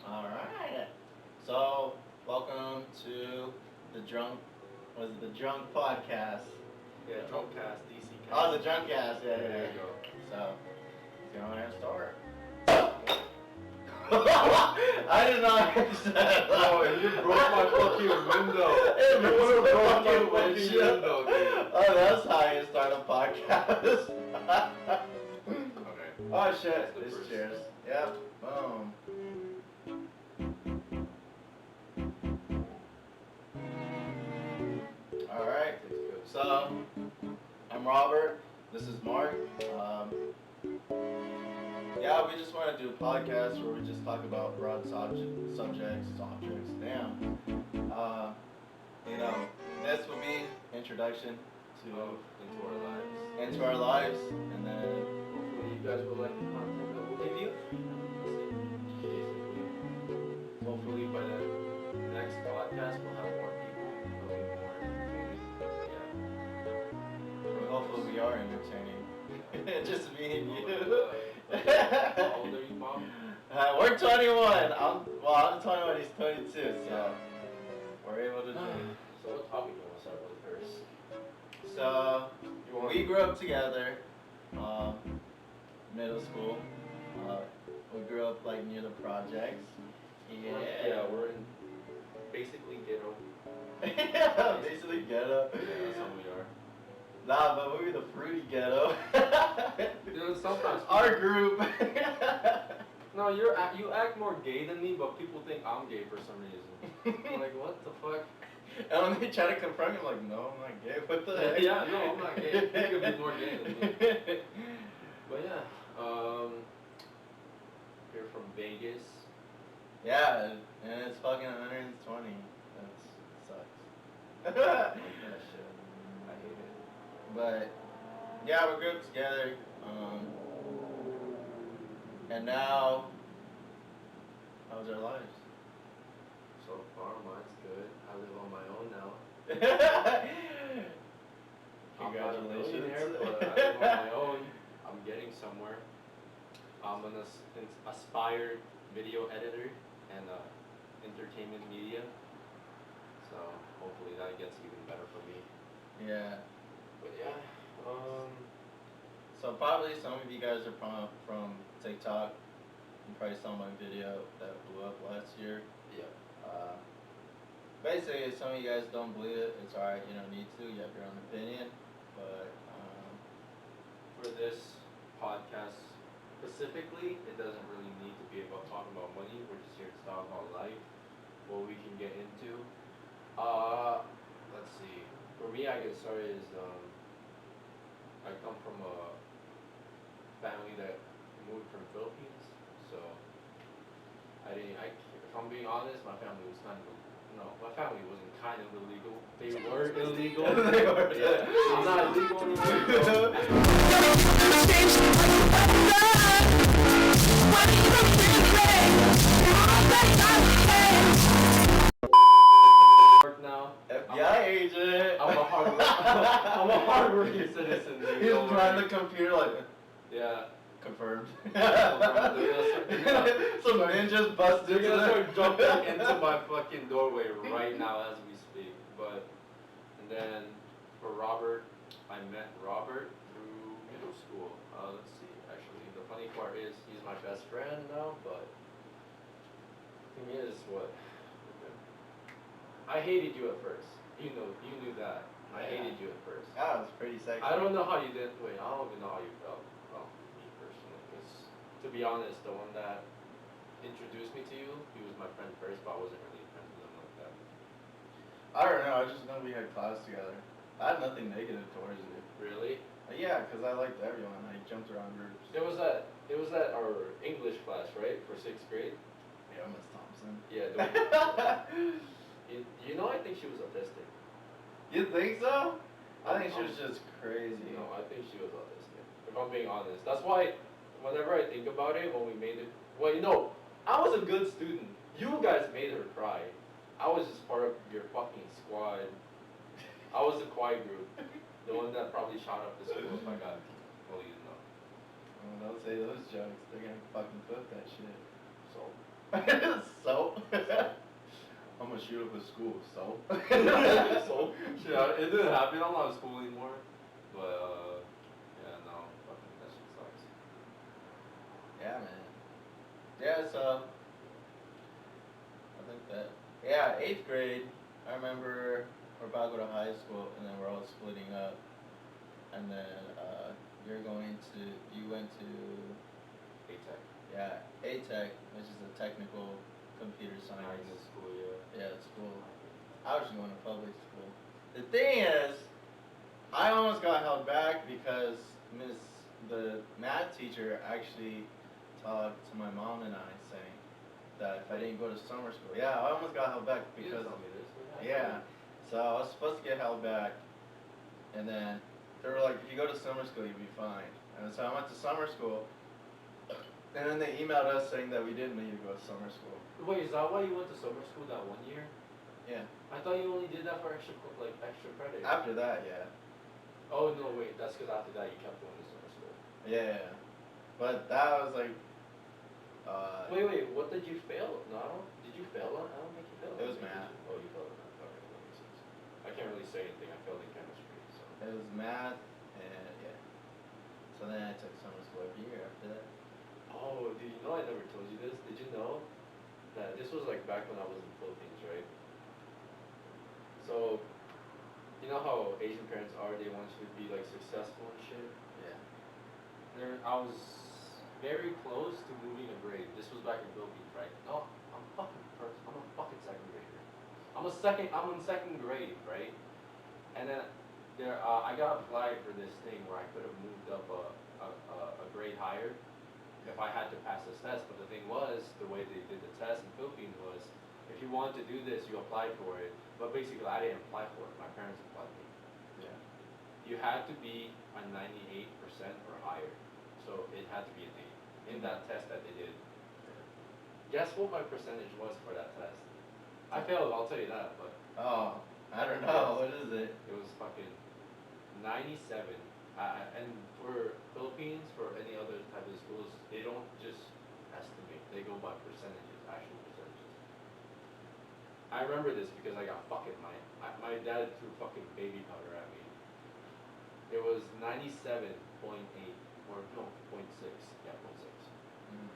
All right. So, welcome to the drunk. Was it the drunk podcast? Yeah, DrunkCast, DC Cast. Oh, the drunk cast. Yeah, yeah. There yeah. you go. So, let's go ahead and start. I did not catch that. Oh, you broke my fucking window. It You would have broke my fucking fucking windshield. window, dude. Oh, that's how you start a podcast. Okay. Oh shit! That's the This first. cheers. Yep. Boom. All right. Tastes good. So, I'm Robert. This is Mark. Yeah, we just want to do a podcast where we just talk about broad subjects. Damn. Uh, this will be introduction Into our lives. into our lives, and then Hopefully you guys will like the content that we'll give you. Basically. Hopefully by the next podcast we'll have more people. There'll be more entertaining. Yeah. hopefully we are entertaining. Just me and you. How old are you, Mom? We're 21. I'm 21. He's 22. So we're able to drink. So what topic do you want to start with first? So we grew up together, middle school. We grew up like near the projects. Yeah, we're in basically ghetto. Yeah, basically ghetto. Yeah, that's how we are. Nah, but we were the fruity ghetto. Dude, sometimes Our group. No, you act more gay than me, but people think I'm gay for some reason. I'm like, what the fuck? And when they try to confront me, I'm like, no, I'm not gay. What the heck? Yeah, no, I'm not gay. You could be more gay than me. But yeah, you're from Vegas. Yeah, and it's fucking 120. That sucks. Like that shit. I hate it. But yeah, we grew up together. And now, how's our lives? So far, mine's good. I live on my own now. I'm not a Congratulations. millionaire, but I live on my own. I'm getting somewhere. I'm an aspired video editor and entertainment media. So hopefully that gets even better for me. Yeah. But yeah, So probably some of you guys are from TikTok. You probably saw my video that blew up last year. yeah. Basically, if some of you guys don't believe it, it's alright. You don't need to. You have your own opinion. But For this podcast specifically, it doesn't really need to be about talking about money. We're just here to talk about life, what we can get into. Let's see. For me, I get started is I come from a family that moved from Philippines, so if I'm being honest, my family was kind of, no, my family wasn't kind of illegal. They were illegal. They were. Yeah, I'm not illegal anymore. Work now. FBI agent. I'm a hardworking citizen. Dude. He's Don't behind the worry. computer like, Yeah. confirmed. They're Some ninjas busted They're into gonna the- start jumping into my fucking doorway right now as we speak. And then for Robert, I met Robert through middle school. Let's see, actually, the funny part is he's my best friend now, but the thing is what? I hated you at first. You knew that. I hated you at first. That was pretty sexy. I don't know how you did. Wait, I don't even know how you felt about me personally. Because to be honest, the one that introduced me to you, he was my friend first, but I wasn't really friends with him like that. I don't know. I just know we had class together. I had nothing negative towards you. Really? Yeah, because I liked everyone. I jumped around groups. It was at our English class, right, for 6th grade. Yeah, Miss Thompson. Yeah. You know, I think she was autistic. You think so? I think she was just crazy. No, I think she was autistic. If I'm being honest, that's why whenever I think about it, when we made it, well, I was a good student. You guys made her cry. I was just part of your fucking squad. I was the quiet group, the one that probably shot up the school if I got bullied enough. Don't say those jokes. They're gonna fucking flip that shit. So school, so. So, yeah, it didn't happen. I'm not in school anymore. But, yeah, no, fucking that shit sucks. Yeah, man. Yeah, so. I think that. Yeah, 8th grade. I remember we're about to go to high school, and then we're all splitting up. And then you went to, A-Tech. yeah, A-Tech, which is a technical computer science. Magnet school, yeah. Yeah, school. I was just going to public school. The thing is, I almost got held back because the math teacher actually talked to my mom and I saying that if I didn't go to summer school, yeah, I almost got held back You didn't because, tell me this. yeah, so I was supposed to get held back, and then they were like, if you go to summer school, you'll be fine. And so I went to summer school, and then they emailed us saying that we didn't need to go to summer school. Wait, is that why you went to summer school that one year? Yeah. I thought you only did that for extra credit. After that, yeah. Oh no, wait, that's because after that you kept going to summer school. Yeah. But that was like, Wait, what did you fail? No, did you fail on? I don't think you failed. It was on math. Oh, you failed on math. Okay, that makes sense. I can't really say anything. I failed in chemistry, so. it was math, and yeah. So then I took summer school every year after that. Oh, did you know I never told you this? Did you know that this was like back when I was in the Philippines, right? So, you know how Asian parents are? They want you to be like successful and shit. Yeah. I was very close to moving a grade. This was back in Philippines, right? No, I'm a fucking second grader. I'm in second grade, right? And then I got applied for this thing where I could have moved up a grade higher if I had to pass this test. But the thing was, the way they did the test in the Philippines was, if you wanted to do this, you applied for it. But basically, I didn't apply for it. My parents applied for it. Yeah. You had to be a 98% or higher. So it had to be an 8 in that test that they did. Guess what my percentage was for that test? I failed, I'll tell you that, but Oh, I don't know. What is it? it was fucking 97. And for Philippines, for any other type of schools, they don't just estimate. They go by percentages, actual percentages. I remember this because I got fucking my dad threw fucking baby powder at me. It was 97.8 or no, 0.6. Yeah, 0.6. Mm.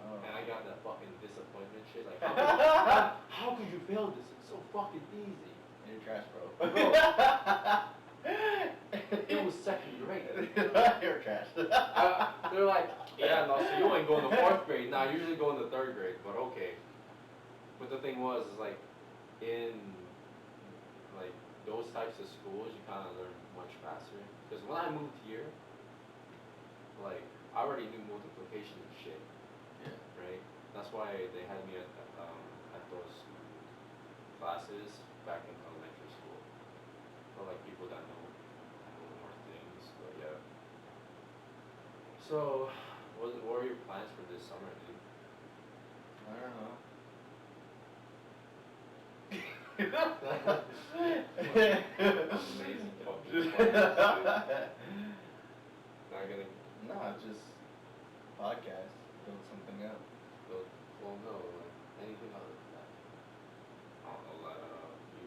Oh. And I got that fucking disappointment shit. Like, how could you fail this? It's so fucking easy. You're trash, bro. It was second grade. You're trash. They're like, yeah, no, so you ain't going to 4th grade. Nah, you usually go in the 3rd grade, but okay. But the thing was, is like, in like those types of schools, you kind of learn much faster. Because when I moved here, like, I already knew multiplication and shit. Yeah. Right? That's why they had me at those classes back in elementary school. For like people that know more things, but yeah. So, what are your plans for this summer, dude? I don't know. Amazing fucking plans, dude. Not gonna. No, just podcast. Build something up. Well, no, like anything other than that. I don't know,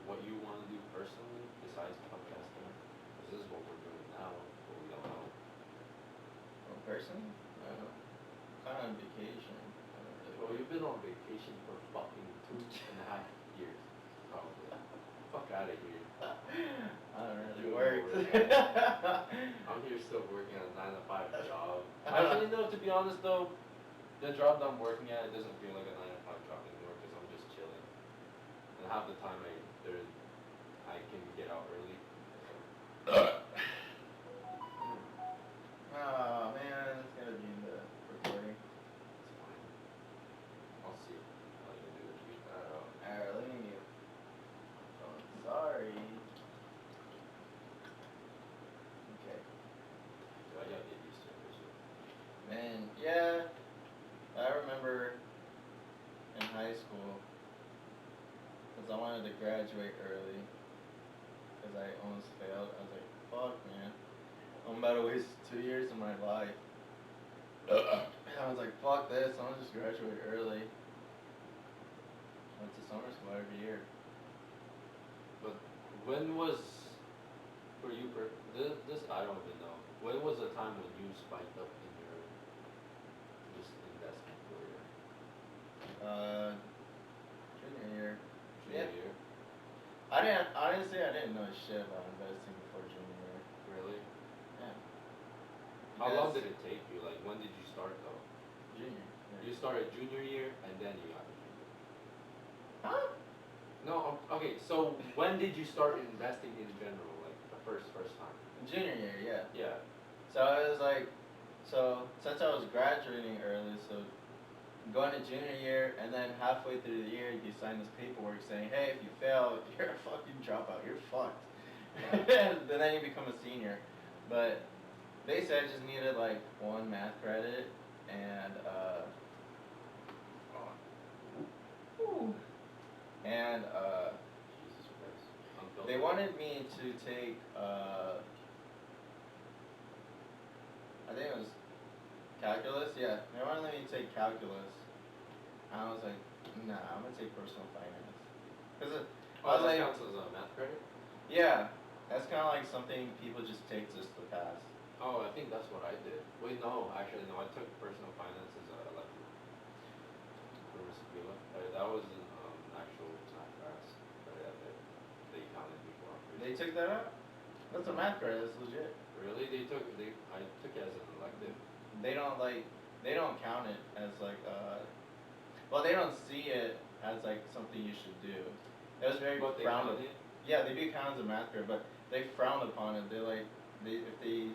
what you want to do personally besides podcasting. Because this is what we're doing now, but we don't know. Well, personally, I don't know. Kind of on vacation. I don't really Well, you've been on vacation for fucking 2.5 years, probably. Fuck out of here. I don't really You work. I'm here still working on a 9 to 5 job. Actually, no, to be honest though, the job that I'm working at, it doesn't feel like a 9 to 5 job anymore because I'm just chilling. And half the time I can get out early. Oh man, it's gonna be in the recording. It's fine. I'll see. All you do is read that out. Alright, let me mute. Oh, sorry. Okay. So I gotta get used to it for sure. Man, yeah. I remember in high school, because I wanted to graduate early, because I almost failed. I was like, fuck, man. I'm about to waste 2 years of my life. And I was like, fuck this, I'm gonna just graduate early. Went to summer school. I every year. But when was, for you, this I don't even know. When was the time when you spiked up in your just investment career? Junior year. Junior Yeah. year? Honestly, I didn't know shit about investing before junior year. Really? Yeah. How long Because did it take you? Like, when did you start though? junior. You started junior year and then you got the junior. Huh? No, okay, so when did you start investing in general? Like, the first time? Junior year, yeah. Yeah. So it was like, since I was graduating early, so going to junior year, and then halfway through the year, you sign this paperwork saying, hey, if you fail, you're a fucking dropout. You're fucked. Yeah. And then you become a senior. But basically, I just needed like one math credit, and and Jesus Christ. they wanted me to take I think it was calculus. Yeah, they wanted me to take calculus. I was like, nah, I'm gonna take personal finance. Cause I was that like, counts as a math credit? yeah, that's kind of like something people just take just to pass. Oh, I think that's what I did. Wait, no, actually, no, I took personal finance as a elective for Mississippi. That was an actual math class that they counted me for. They took that out. That's a math credit. That's legit. Really? I took it as an elective. They don't count it as like well, they don't see it as like something you should do. It was very But they frowned. counted it? Yeah, they do count as a math credit, but they frown upon it. If you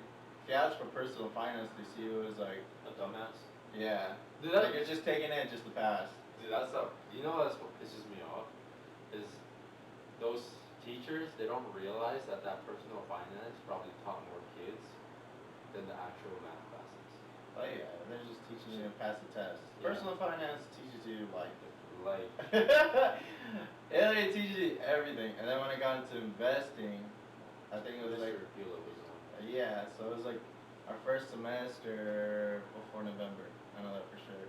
ask for personal finance, they see you as like A dumbass? yeah, Dude, like you're just taking it just to pass. Dude, that's what pisses me off, is those teachers, they don't realize that personal finance probably taught more kids than the actual math classes. Oh yeah, they're just teaching you to pass the test. Yeah. Personal finance teaches you life. Like, It literally teaches you everything. And then when I got into investing, I think it was Mr. like Pila was on. yeah, so it was like our first semester before November. I know that for sure.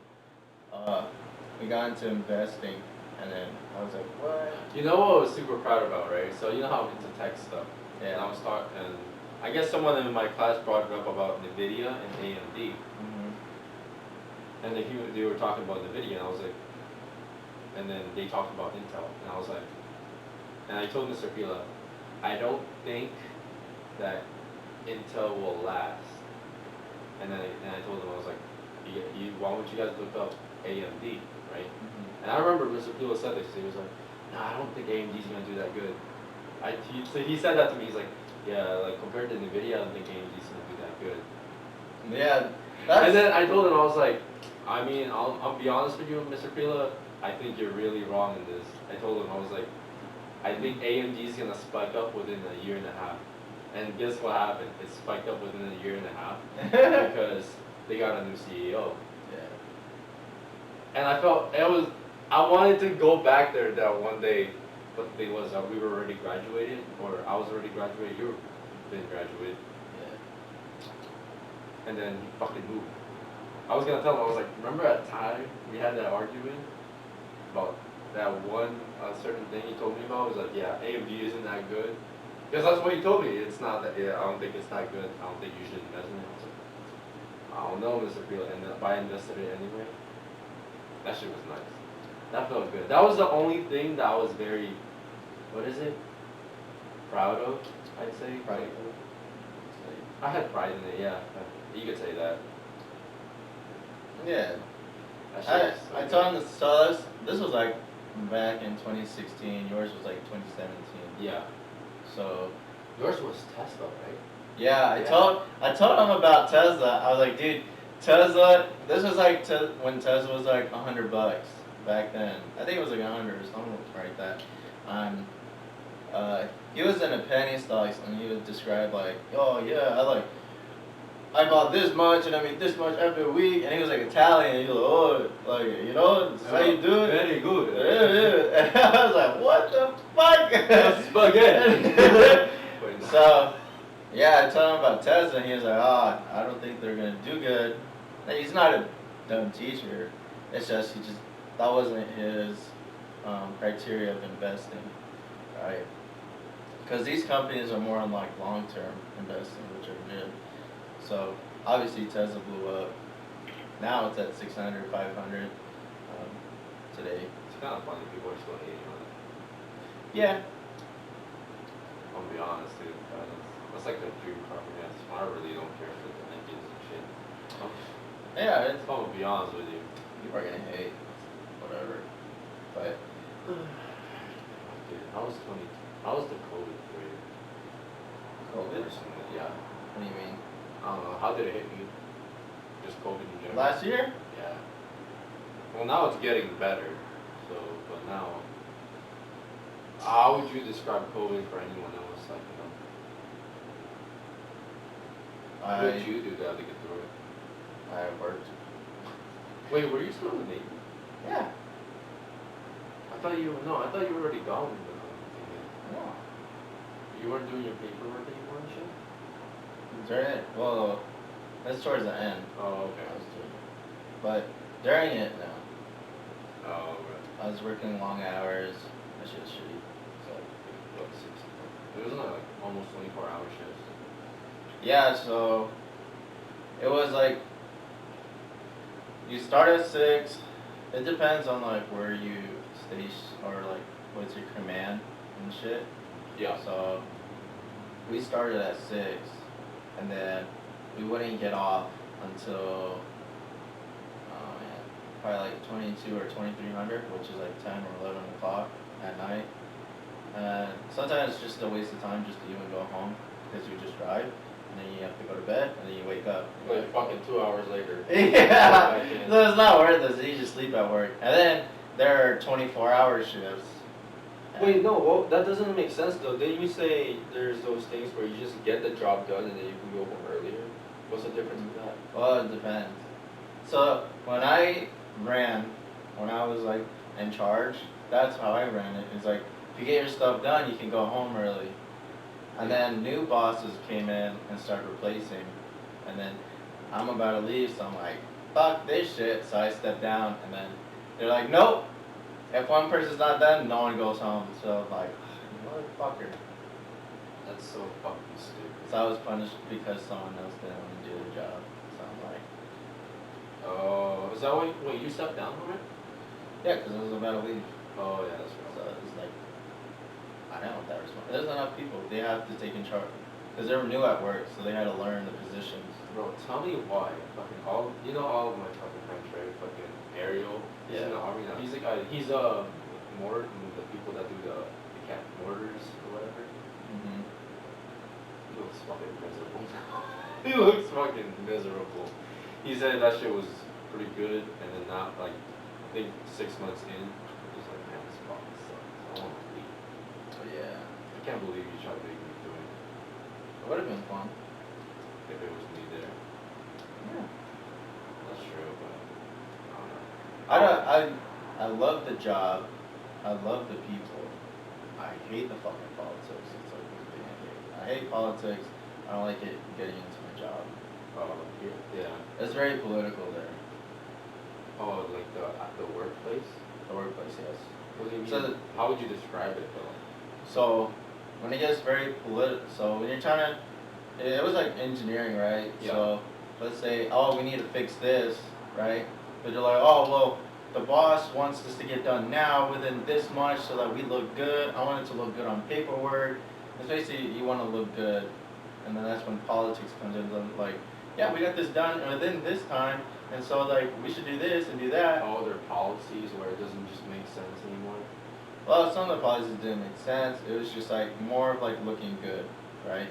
We got into investing, and then I was like, what? You know what I was super proud about, right? So you know how I'm into tech stuff. Yeah. And and I guess someone in my class brought it up about NVIDIA and AMD. Mm-hmm. And they were talking about NVIDIA, and I was like, and then they talked about Intel, and I was like, and I told Mr. Pila, I don't think that Intel will last. And I told him, I was like, why don't you guys look up AMD, right? Mm-hmm. And I remember Mr. Pila said this. He was like, no, I don't think AMD's gonna do that good. So he said that to me. He's like, yeah, like compared to NVIDIA, I don't think AMD's gonna do that good. Yeah. And then I told him, I was like, I mean, I'll be honest with you, Mr. Pila, I think you're really wrong in this. I told him, I was like, I think AMD's gonna spike up within a year and a half. And guess what happened? It spiked up within a year and a half because they got a new CEO. Yeah. And I wanted to go back there that one day, but the thing was that we were already graduated, or I was already graduated, you been graduated. Yeah. And then he fucking moved. I was gonna tell him, I was like, remember that time we had that argument about that one certain thing he told me about? He was like, yeah, AMD isn't that good. Because that's what he told me. It's not that, yeah, I don't think it's that good. I don't think you should invest in it. I was like, I don't know, Mr. Pila. And but I invested it anyway. That shit was nice. That felt good. That was the only thing that I was very, what is it? Proud of, I'd say. Proud of. I had pride in it, yeah. You could say that. Yeah. That shit was I so told good. him so this was like back in 2016. Yours was like 2017. Yeah. So. Yours was Tesla, right? Yeah, I told him about Tesla. I was like, dude, Tesla. This was like when Tesla was like $100 back then. I think it was like 100 or something like that. He was in a penny stocks and he would describe like, oh yeah, I bought this much and I made this much every week, and he was like Italian. And he was like, oh, like this is how you do it. Very good. Yeah. And I was like, what the fuck? Spaghetti. So, yeah, I told him about Tesla, and he was like, I don't think they're gonna do good. And he's not a dumb teacher. It's just that wasn't his criteria of investing, right? Because these companies are more on like long-term investing, which are good. So obviously Tesla blew up. Now it's at 600, 500 today. It's kind of funny people are still hating on it. Yeah. I'm gonna be honest, dude. That's like the dream car for me. I really don't care for the engines and shit. Yeah, I'm gonna be honest with you. people are gonna hate, whatever. But Dude, how was the COVID for you? COVID? Personally, yeah. What do you mean? I don't know. How did it hit you? Just COVID in general. Last year? Yeah. Well, now it's getting better. So, but now, how would you describe COVID for anyone else? Like, what did you do to have to get through it? I worked. Wait, were you still in the Navy? Yeah. I thought you were already gone. No. You weren't doing your paperwork anymore and shit? During it, well, that's towards the end. Oh, okay. I was doing it. But during it, no. Oh, okay. I was working long hours. That shit's shitty. So, What, 60? It wasn't like almost 24-hour shifts. yeah, so it was like you start at 6. It depends on like where you station or like what's your command and shit. Yeah. So we started at 6, and then we wouldn't get off until probably like 22 or 2300, which is like 10 or 11 o'clock at night. And sometimes it's just a waste of time just to even go home because you just drive, and then you have to go to bed, and then you wake up. Like fucking 2 hours later. Yeah, so it's not worth it. So you just sleep at work, and then there are 24-hour shifts. Wait, no, well, that doesn't make sense though. Didn't you say there's those things where you just get the job done and then you can go home earlier? What's the difference with that? Well, it depends. So when I was like in charge, that's how I ran it. It's like if you get your stuff done, you can go home early. And then new bosses came in and started replacing. And then I'm about to leave, so I'm like, fuck this shit. So I step down, and then they're like, nope. If one person's not done, no one goes home. So I'm like, motherfucker. That's so fucking stupid. So I was punished because someone else didn't want to do the job. So I'm like, Oh, is that why? Wait, you stepped down from it? yeah, because I was about to leave. Oh yeah, that's right. So it's like, I don't know what that response. There's enough people. They have to take in charge. Because they were new at work, so they had to learn the positions. Bro, tell me why. Fucking all of my fucking friends, right? Fucking Ariel. He's in the army now. He's the guy. He's mortar. The people that do the camp mortars or whatever. Mm-hmm. He looks fucking miserable. He looks fucking miserable. He said that shit was pretty good, and then not like I think 6 months in, he's like, man, this fucking sucks. I want to leave. So yeah, I can't believe you tried to make me do it. it would have been fun. If it was me there. Yeah. That's true, but I don't know. I love the job. I love the people. I hate the fucking politics. It's like this big hate. I hate politics. I don't like it getting into my job. Yeah. It's very political there. Oh, like the workplace? The workplace, yes. What do you mean? So how would you describe it though? So when it gets very political, so when you're trying to, it was like engineering, right? Yeah. So let's say, oh, we need to fix this, right? But you're like, oh, well, the boss wants this to get done now within this much so that we look good. I want it to look good on paperwork. It's basically you want to look good, and then that's when politics comes in. Like, yeah, we got this done within this time, and so like we should do this and do that. All their policies where it doesn't just make sense anymore. Well, some of the policies didn't make sense. It was just like more of like looking good, right?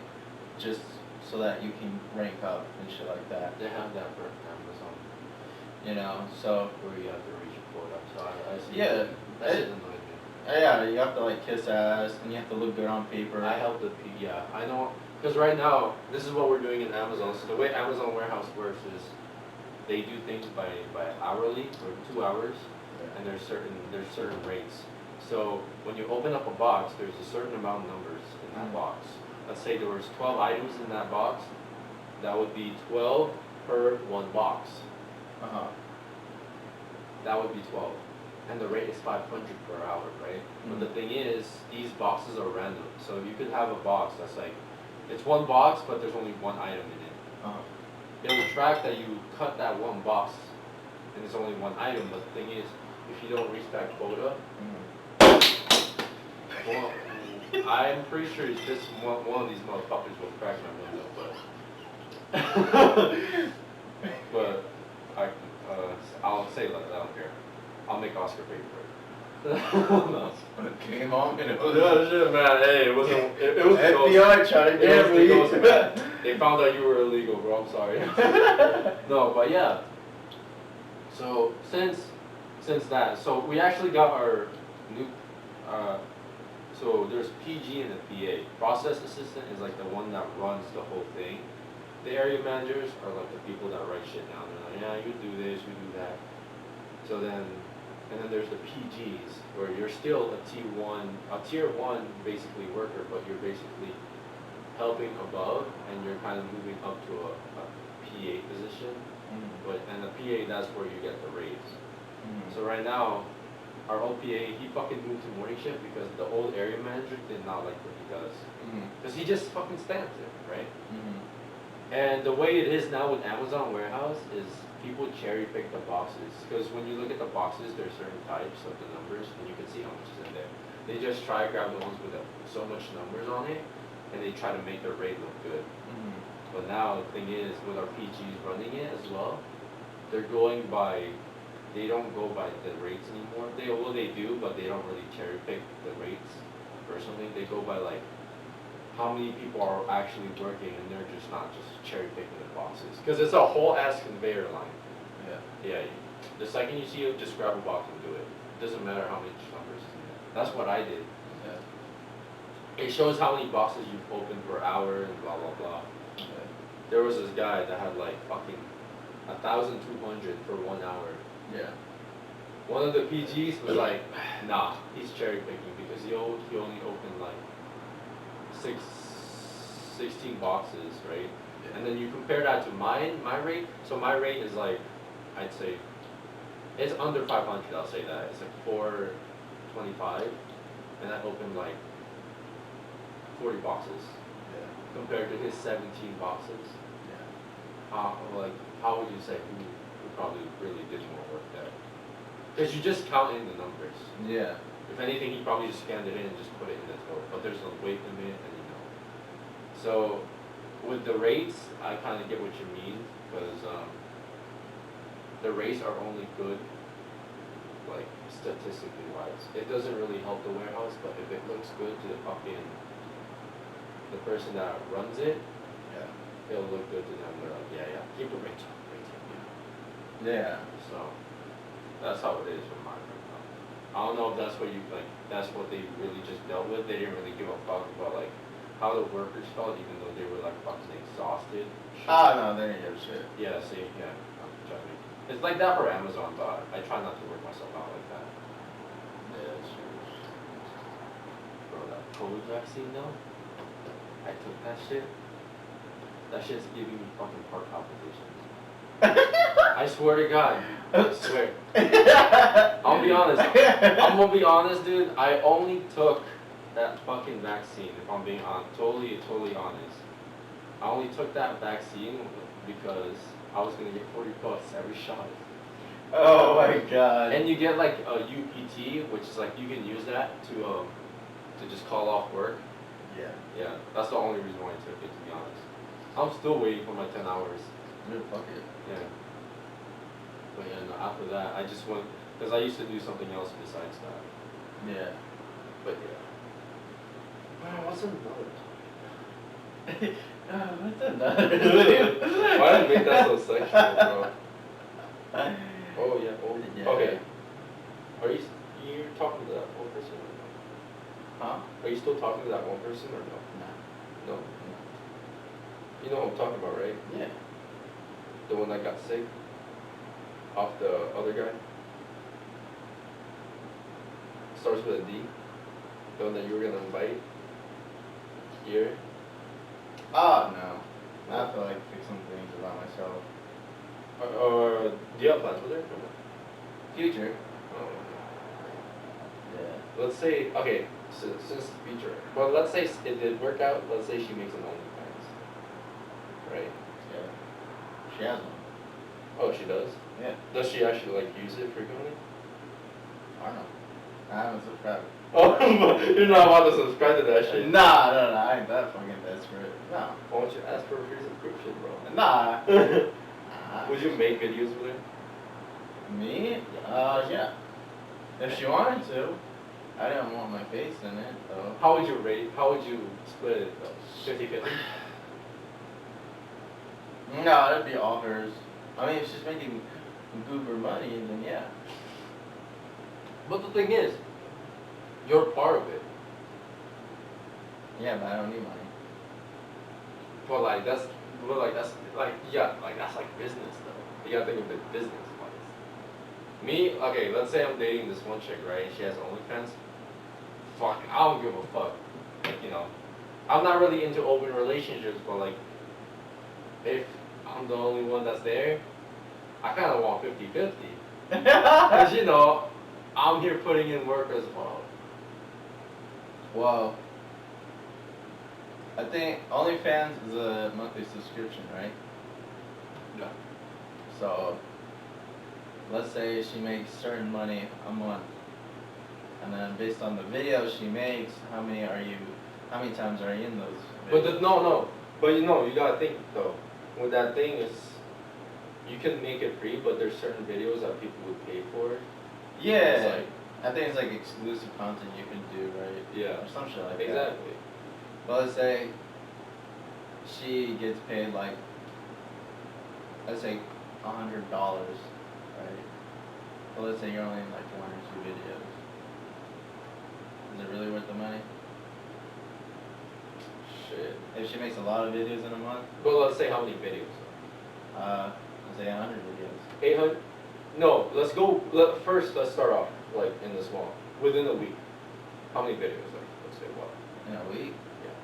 Just so that you can rank up and shit like that. They have that for Amazon. You know, so Where you have to reach a quota. So I see. yeah, That shit annoyed me. yeah, you have to like kiss ass and you have to look good on paper. I help yeah, I know, because right now, this is what we're doing in Amazon. So the way Amazon warehouse works is they do things by hourly or 2 hours, and there's certain rates. So when you open up a box, there's a certain amount of numbers in that box. Let's say there was 12 items in that box, that would be 12 per one box. Uh-huh. That would be 12. and the rate is 500 per hour, right? But the thing is, these boxes are random. So you could have a box that's like, it's one box, but there's only one item in it. It will track that you cut that one box, and it's only one item. But the thing is, if you don't reach that quota, well, I'm pretty sure this one of these motherfuckers will crack my window, but I'll say like I don't care. I'll make Oscar pay for it. No. Came home and it was. No shit, man. Hey, it wasn't. It was FBI trying to get me. They found out you were illegal, bro. I'm sorry. No, but yeah. So since that, so we actually got our new. So there's PG and a PA. Process assistant is like the one that runs the whole thing. The area managers are like the people that write shit down. They're like, yeah, you do this, you do that. So then, and then there's the PGs, where you're still a tier one basically worker, but you're basically helping above, and you're kind of moving up to a PA position. But and the PA, that's where you get the raise. So right now, our old PA, he fucking moved to morning shift because the old area manager did not like what he does. Because he just fucking stands there, right? And the way it is now with Amazon warehouse is people cherry pick the boxes. Because when you look at the boxes, there's certain types of the numbers, and you can see how much is in there. They just try to grab the ones with so much numbers on it, and they try to make their rate look good. But now the thing is, with our PGs running it as well, they're going by. They don't go by the rates anymore. They do, but they don't really cherry pick the rates. Personally, they go by like how many people are actually working, and they're just not just cherry picking the boxes. Because it's a whole ass conveyor line. Yeah. The second you see it, just grab a box and do it. It doesn't matter how many numbers. That's what I did. It shows how many boxes you've opened per hour and blah blah blah. There was this guy that had like fucking 1,200 for 1 hour. One of the PGs was like, nah, he's cherry picking because he only opened like 16 boxes, right? And then you compare that to my rate. So my rate is like, I'd say, it's under 500. I'll say that it's like 425, and I opened like 40 boxes. Compared to his 17 boxes. Like, how would you say who probably really did more work there? Because you just count in the numbers. If anything, he probably just scanned it in and just put it in the total. But there's a weight limit, and So with the rates, I kind of get what you mean, because the rates are only good, like statistically wise. It doesn't really help the warehouse, but if it looks good to the person that runs it, it'll look good to them. They're like, yeah, keep the rates up, So that's how it is with mine right now. I don't know if that's what that's what they really just dealt with. They didn't really give a fuck about like how the workers felt, even though they were like fucking exhausted. No, they didn't give a shit. Yeah, see, trust me. It's like that for Amazon, but I try not to work myself out like that. That's true. Bro, that COVID vaccine though, I took that shit. That shit's giving me fucking heart palpitations. I swear to God. I swear. I'll be honest. I'm gonna be honest, dude. I only took that fucking vaccine, if I'm being totally honest. I only took that vaccine because I was gonna get 40 bucks every shot. Oh my God. And you get like a UPT, which is like you can use that to just call off work. Yeah, that's the only reason why I took it, to be honest. I'm still waiting for my 10 hours. Dude, fuck it. Yeah. But yeah, no, after that, I just went, because I used to do something else besides that. But yeah. What's another topic? What's another? Why did I make that so sexual, bro? Oh yeah. Okay. Are you talking to that one person or no? Huh? Are you still talking to that one person or no? No? You know what I'm talking about, right? Yeah. The one that got sick? Off the other guy? Starts with a D? The one that you were gonna invite? Here? Oh, no. I have to like fix some things about myself. Do you have plans with her? Future. Oh. let's say, okay, so, since feature, but let's say it did work out. Let's say she makes an OnlyFans, right? Yeah. She has one. Oh, she does. Yeah. Does she actually like use it frequently? I don't know. I haven't subscribed. Oh, you're not about to subscribe to that shit. Nah, I ain't that fucking desperate. No. Why don't you ask for a free subscription, bro? Nah. Would you make videos with her? Me? Yeah. If she wanted to. I didn't want my face in it, though. How would you rate? How would you split it though? 50-50? No, that'd be all hers. I mean, if she's making goober money, then yeah. But the thing is, you're part of it. Yeah, but I don't need money. But like that's business though. You gotta think of it business wise. Me, okay, let's say I'm dating this one chick, right? And she has OnlyFans. Fuck, I don't give a fuck. Like, you know, I'm not really into open relationships, but like, if I'm the only one that's there, I kind of want 50-50. Because, you know, I'm here putting in work as well. Well, I think OnlyFans is a monthly subscription, right? Yeah. So, let's say she makes certain money a month. And then based on the videos she makes, how many times are you in those videos? But no. But you know, you gotta think though. With that thing is, you can make it free, but there's certain videos that people would pay for. Yeah. It's like, I think it's like exclusive content you can do, right? yeah. Or some shit like that. Exactly. Well, let's say she gets paid like, let's say $100, right? Well, let's say you're only in like 1 or 2 videos. Is it really worth the money? Shit. If she makes a lot of videos in a month, But let's say how many videos? let's say 100 videos. 800? No, let's go, first let's start off, like, in the small. Within a week. How many videos? Like, let's say what? In a week? Yeah.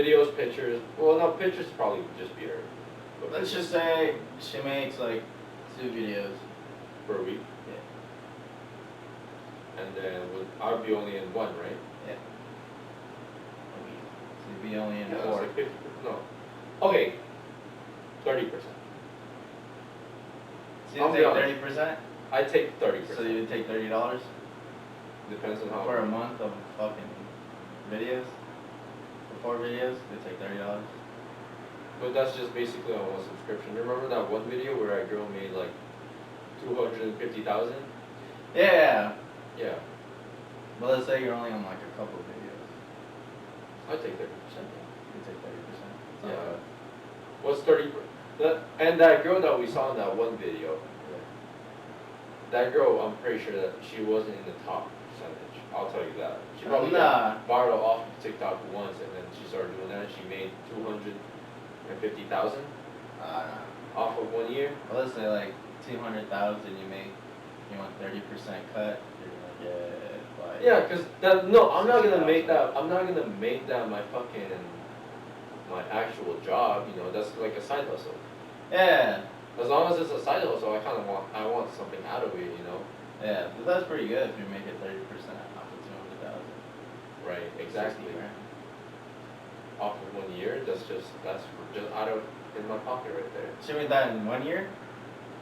Videos, pictures, well, no, pictures probably would just be her. But Let's pictures just say she makes like 2 videos. per week. Yeah. And then I'd be only in one, right? Yeah. A week. So you'd be only in Yeah, 4. that's like 50, no. Okay. 30%. So I'll you be take honest. 30%? I take 30%. So you would take $30 Depends on how. for a month of fucking videos? For 4 videos, you take $30. But that's just basically on one subscription. Remember that one video where that girl made like 250,000? Yeah. Yeah. But let's say you're only on like a couple of videos. I take 30%. You take 30%. Yeah. What's 30? And that girl that we saw in that one video, that girl, I'm pretty sure that she wasn't in the top percentage. I'll tell you that. She probably got viral off of TikTok once, and then she started doing that. She made 250,000 off of 1 year. Well, let's say like 200,000 you want 30% cut, you're gonna get like. Yeah, cause that I'm not gonna 60,000. make that. I'm not gonna make that my actual job. You know, that's like a side hustle. Yeah. As long as it's a side hustle, I want something out of it. You know. Yeah, but that's pretty good if you make it 30% off of 200,000. Right. Exactly. 60 grand. Off of 1 year, that's just out of in my pocket right there. She made that in 1 year?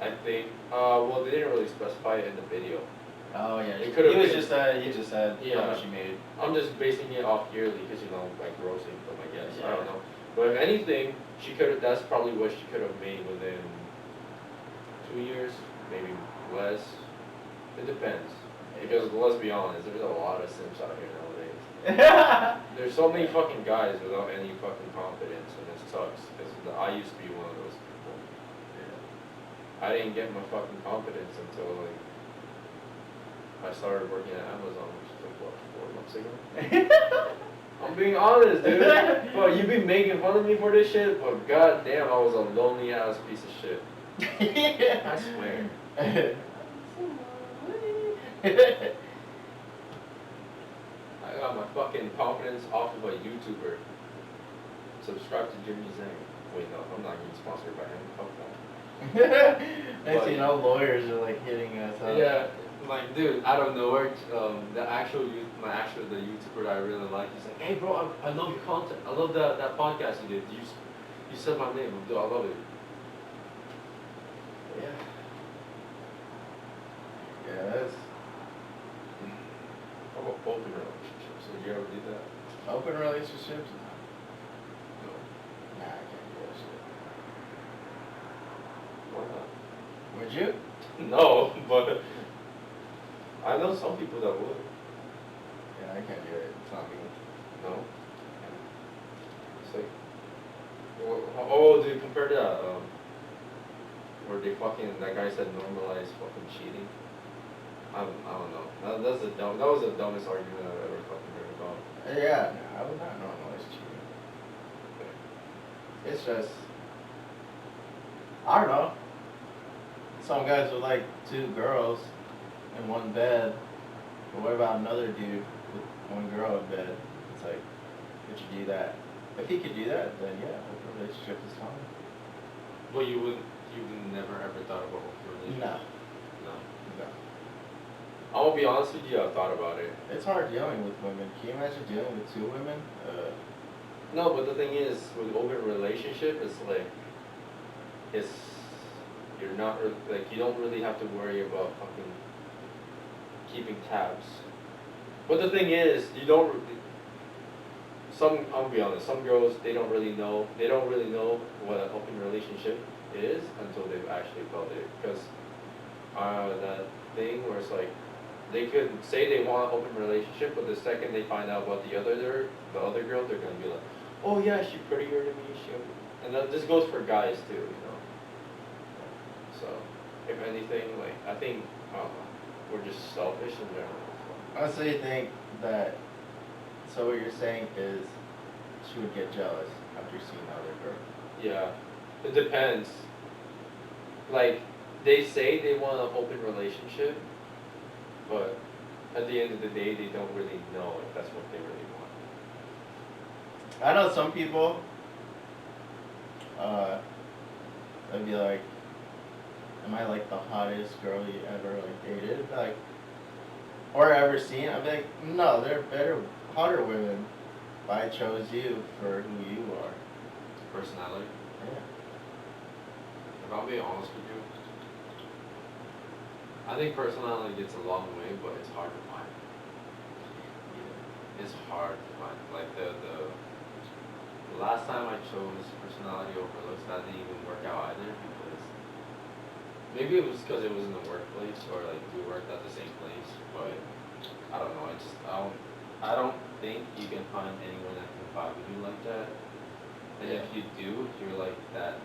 I think. Well, they didn't really specify it in the video. Oh yeah. It could've been- He just said Yeah. how much she made. I'm just basing it off yearly because, you know, like gross income, I guess. I Yeah. don't know. But if anything, that's probably what she could have made within 2 years, maybe less. It depends. Because let's be honest, there's a lot of simps out here nowadays. There's so many fucking guys without any fucking confidence, and it sucks. Because I used to be one of those people. Yeah. I didn't get my fucking confidence until like I started working at Amazon, which is like what, 4 months ago. I'm being honest, dude. But you've been making fun of me for this shit, but goddamn, I was a lonely ass piece of shit. I swear. I got my fucking confidence off of a YouTuber. Subscribe to Jimmy Zhang. Wait, no, I'm not getting sponsored by him. Fuck that. I see no lawyers are like hitting us up. Yeah, Like, dude, out of nowhere, the YouTuber that I really like, he's like, hey, bro, I love your content. I love that podcast you did. You said my name, dude. I love it. Yeah. Yeah, that's How about open relationships? Would you ever do that? open relationships. No. Nah, I can't do that shit. Why not? Would you? No, but I know some people that would. Yeah, I can't do it. It's not me. No. It's like, oh, dude, compared to that, where they fucking, that guy said normalize fucking cheating. I don't know. That was the dumbest argument I've ever fucking heard about. Yeah, no, I would not normalize cheating. It's just, I don't know. Some guys would like 2 girls in one bed, but what about another dude with 1 girl in bed? It's like, could you do that? If he could do that, then yeah, open relationship is fine. Well, you never ever thought about open relationship? No. No. I'm gonna be honest with you, I've thought about it. It's hard dealing with women. Can you imagine dealing with 2 women? No, but the thing is, with open relationship, it's like, you're not like, you don't really have to worry about fucking keeping tabs. But the thing is, you don't. I'm gonna be honest. Some girls, they don't really know what an open relationship is until they've actually felt it. Because that thing where it's like, they could say they want an open relationship, but the second they find out about the other girl, they're gonna be like, oh yeah, she's prettier than me. And this goes for guys too, you know. So, if anything, like, I think, we're just selfish in general. I honestly think that, so what you're saying is she would get jealous after seeing the other girl. Yeah, it depends. Like, they say they want an open relationship, but at the end of the day, they don't really know if that's what they really want. I know some people, they'd be like, am I like the hottest girl you ever like dated? Like, or ever seen? I'd be like, no, there are better, hotter women, but I chose you for who you are. Personality? Yeah. If I'll be honest with you, I think personality gets a long way, but it's hard to find. It's hard to find. Like, the last time I chose personality over looks, that didn't even work out either, because maybe it was because it was in the workplace, or like we worked at the same place, but I don't know. I don't think you can find anyone that can vibe with you like that. And if you do, you're like that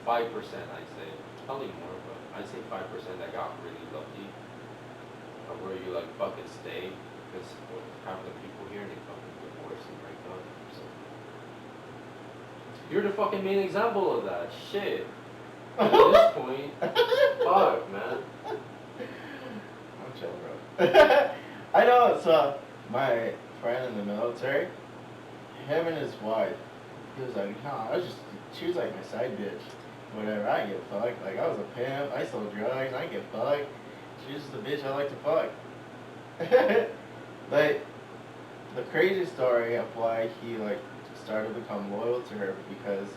5%, I'd say, probably more, but I'd say 5% that got really lucky, or where you like fucking stay, because half the people here, they fucking divorce and break up. So you're the fucking main example of that shit. At this point, fuck, man. I'm chill, bro. I know, so my friend in the military, him and his wife, he was like, nah, she was like my side bitch. Whatever, I get fucked. Like, I was a pimp, I sold drugs, I get fucked. She's just a bitch I like to fuck. But the crazy story of why he, like, started to become loyal to her, because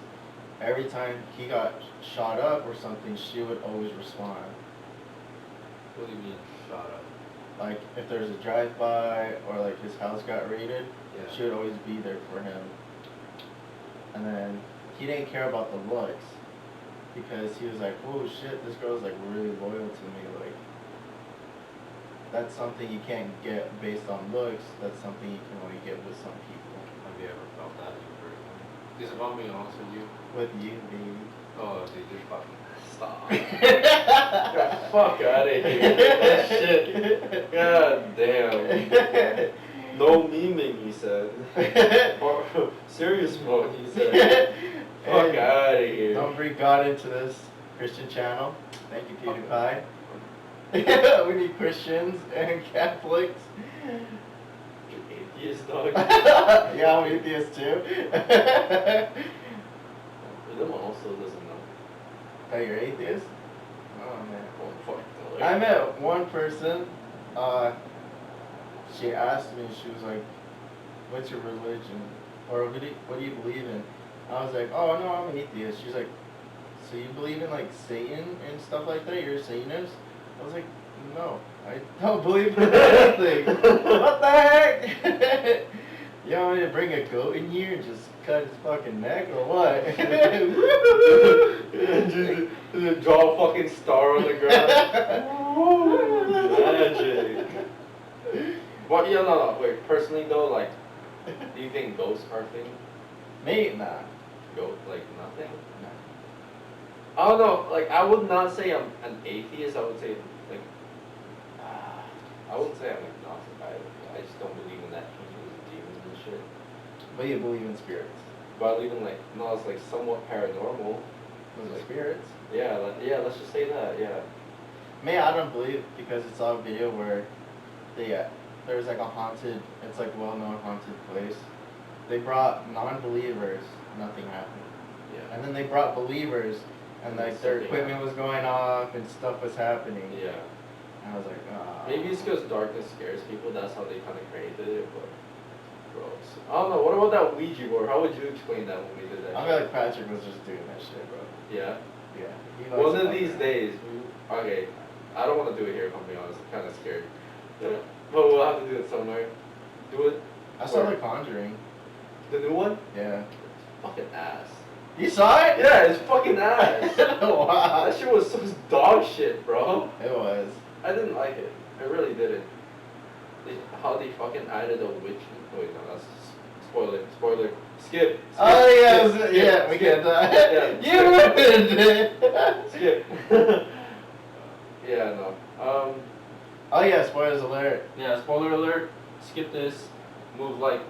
every time he got shot up or something, she would always respond. What do you mean, shot up? Like, if there's a drive-by or, like, his house got raided, Yeah. she would always be there for him. And then he didn't care about the looks, because he was like, oh shit, this girl's, like, really loyal to me. Like, that's something you can't get based on looks. That's something you can only get with some people. Have you ever felt that in your person? Because if I'm being honest with you. With you, baby. Oh, dude, you're fucking. Stop. Get the fuck out of here. That shit. God damn. No memeing, he said. Or serious mode, he said. Fuck out of here. Don't bring God into this Christian channel. Thank you, PewDiePie. We need Christians and Catholics. You're atheist, dog. Yeah, I'm atheist too. Rhythm also doesn't know. That you're atheist? Oh man. Oh, fuck no. color. I met one person. She asked me. She was like, "What's your religion? Or what do you believe in?" I was like, "Oh no, I'm an atheist." She's like, "So you believe in like Satan and stuff like that? You're a Satanist?" I was like, "No, I don't believe in anything." What the heck? You want me to bring a goat in here and just cut his fucking neck or what? just draw a fucking star on the ground. Magic. But yeah, no. Wait, personally though, like, do you think ghosts are a thing? Me? Nah. Ghost, like nothing. Nah. I don't know. Like, I would not say I'm an atheist. I would say like, I wouldn't say I'm agnostic. I just don't believe in that angels and demons and shit. But you believe in spirits? But I believe in like, no, it's like somewhat paranormal. Was it spirits? Yeah, let's just say that, yeah. Me, I don't believe because it's all video where there's like a haunted, it's like well-known haunted place. They brought non-believers, nothing happened. Yeah. And then they brought believers, and like their equipment was going off and stuff was happening. Yeah. And I was like, ah. Maybe it's because darkness scares people. That's how they kind of created it. But gross. I don't know. What about that Ouija board? How would you explain that when we did that? I feel like Patrick was just doing that shit, bro. Yeah. Yeah. One of these days, okay. I don't want to do it here. If I'm being honest, I'm kind of scared. But we'll have to do it somewhere. Do it. I saw The Conjuring. The new one? Yeah. It's fucking ass. You saw it? Yeah, it's fucking ass. Wow. That shit was some dog shit, bro. It was. I didn't like it. I really didn't. How they fucking added a witch. Wait, no, that's spoiler. Skip. Oh yeah, skip, yeah, we skip. get that. Yeah, You ruined it. Skip. Yeah, no. Oh yeah, spoilers alert. Yeah, spoiler alert. Skip this. Move like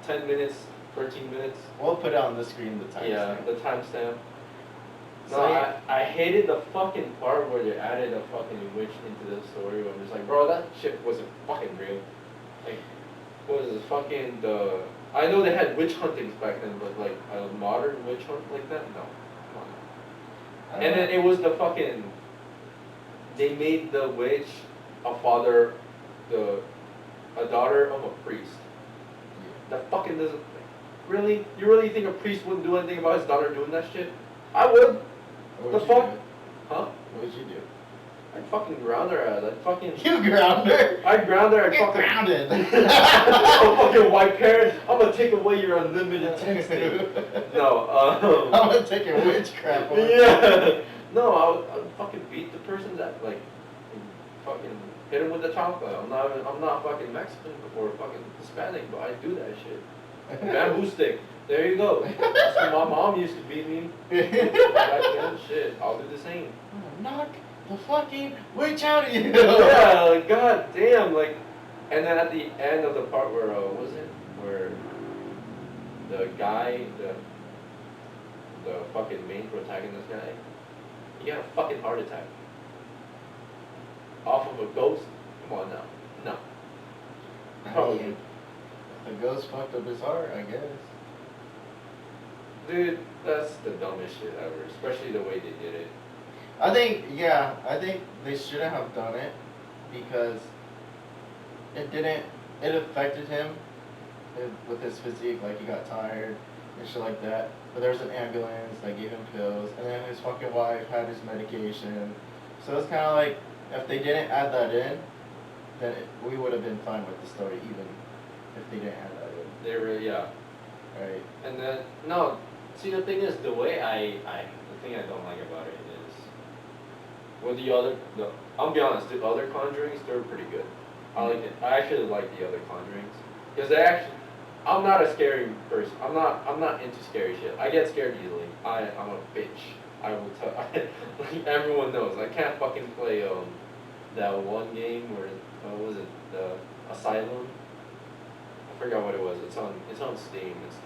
10 minutes, 13 minutes. We'll put it on the screen, the timestamp. Yeah, the timestamp. No, So, yeah. I hated the fucking part where they added a fucking witch into the story. Where I'm just like, bro, that shit wasn't fucking real. Like, what was this fucking the? I know they had witch huntings back then, but like a modern witch hunt like that, no. Come on. And then it was the fucking. They made the witch a daughter of a priest. That fucking doesn't. Really? You really think a priest wouldn't do anything about his daughter doing that shit? I would. What The would you fuck? do? Huh? What would you do? I'd fucking ground her ass. I'd fucking. You ground her? I'd ground her. I'd Get fucking. grounded. I'm fucking white parent. I'm gonna take away your unlimited texting. No, I'm gonna take your witchcraft away. Yeah. No, I would fucking beat the person's ass. Like, fucking hit him with the chocolate. I'm not fucking Mexican or fucking Hispanic, but I do that shit. Bamboo stick. There you go. That's what my mom used to beat me. Back then, shit. I'll do the same. Knock the fucking witch out of you. Yeah, like, god damn, like, and then at the end of the part where, what was it? Where the guy, the fucking main protagonist guy, he got a fucking heart attack. Off of a ghost? Come on now. No. Probably. The ghost fucked up his heart, I guess. Dude, that's the dumbest shit ever, especially the way they did it. I think they shouldn't have done it because it affected him with his physique, like he got tired and shit like that. But there was an ambulance that gave him pills, and then his fucking wife had his medication. So it's kind of like, if they didn't add that in, then we would have been fine with the story, even if they didn't add that in. They really, yeah. Right. And then, no, see the thing is, the thing I don't like about it is, with I'll be honest, the other Conjurings, they were pretty good. I actually like the other Conjurings. Because I'm not a scary person. I'm not into scary shit. I get scared easily. I'm a bitch. I will tell, like everyone knows, I can't fucking play, that one game where, what was it, the Asylum? I forgot what it was. It's on Steam. It's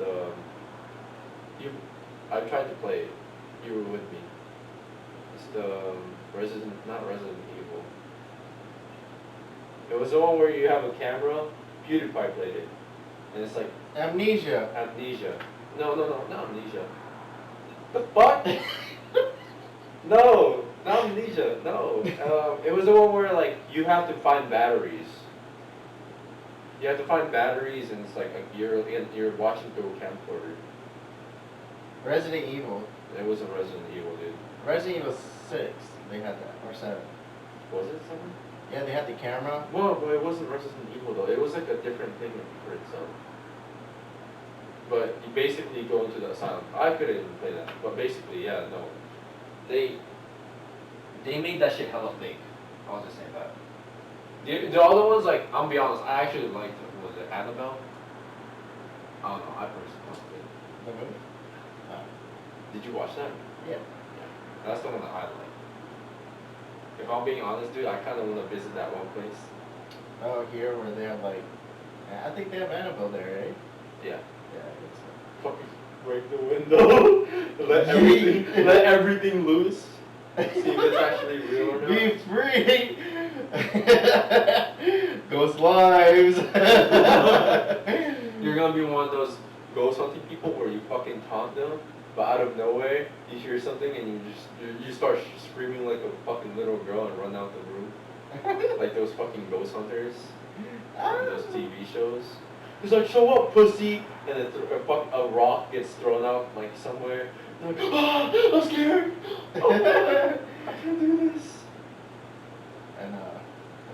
I tried to play it. You were with me. It's not Resident Evil. It was the one where you have a camera. PewDiePie played it, and it's like Amnesia. No, not Amnesia. The fuck? No, Not amnesia. No. It was the one where like you have to find batteries. You have to find batteries, and it's like you're watching through a camcorder. Resident Evil. It was a Resident Evil, dude. Resident Evil 6, they had that, or 7. Was it something? Yeah, they had the camera. Well, but it wasn't Resident Evil though. It was like a different thing for itself. But you basically go into the asylum. I couldn't even play that. But basically, yeah, no. They made that shit hella fake. I'll just say that. The other ones, like, I'm gonna be honest, I actually liked it. Was it Annabelle? I don't know, I personally liked it. The movie? Did you watch that? Yeah. Yeah. That's the one that I like. If I'm being honest, dude, I kinda wanna visit that one place. Oh, here where they have like, I think they have Annabelle there, right? Yeah. Yeah, I guess so. Fucking break the window. let everything loose. See if it's actually real or not. Be free! Ghost lives! You're gonna be one of those ghost hunting people where you fucking taunt them, but out of nowhere you hear something and you start screaming like a fucking little girl and run out the room. Like those fucking ghost hunters on those TV shows. He's like, show up, pussy! And then a rock gets thrown out like somewhere. They're like, ah, I'm scared! Oh God, I can't do this! And I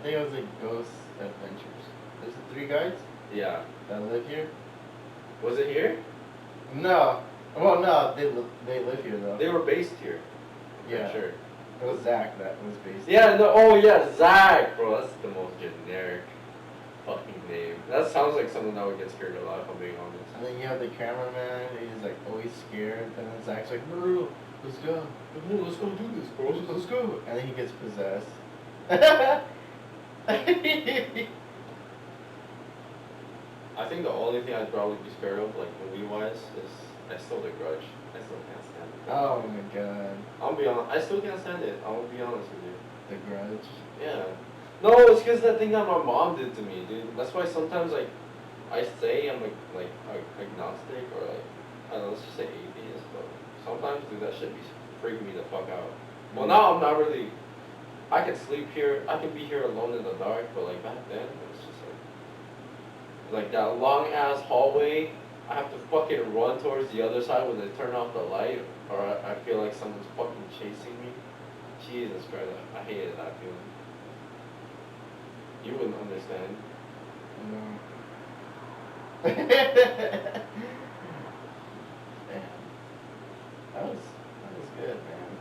think it was like Ghost Adventures. There's the 3 guys Yeah. that live here. Was it here? No. Well, no, they live here though. They were based here. Yeah. For sure. It was Zach that was based. Yeah, no, oh yeah, Zach! Bro, that's the most generic fucking name. That sounds like someone that would get scared a lot, if I'm being honest. And then you have the cameraman, he's like always scared, and then Zach's like, bro, let's go. Let's go do this, bro. Let's go. And then he gets possessed. I think the only thing I'd probably be scared of, like movie-wise, is I still The Grudge. I still can't stand it. Oh my god. I'll be honest, I still can't stand it. I'll be honest with you. The Grudge. Yeah. No, it's because that thing that my mom did to me, dude. That's why sometimes, like, I say I'm like agnostic or like, I don't know, let's just say atheist, but sometimes, dude, that shit be freaking me the fuck out. Well, now I'm not really. I can sleep here. I can be here alone in the dark, but like back then, it was just like that long ass hallway. I have to fucking run towards the other side when they turn off the light, or I feel like someone's fucking chasing me. Jesus Christ, I hated that feeling. You wouldn't understand. No. Damn. That was good, man.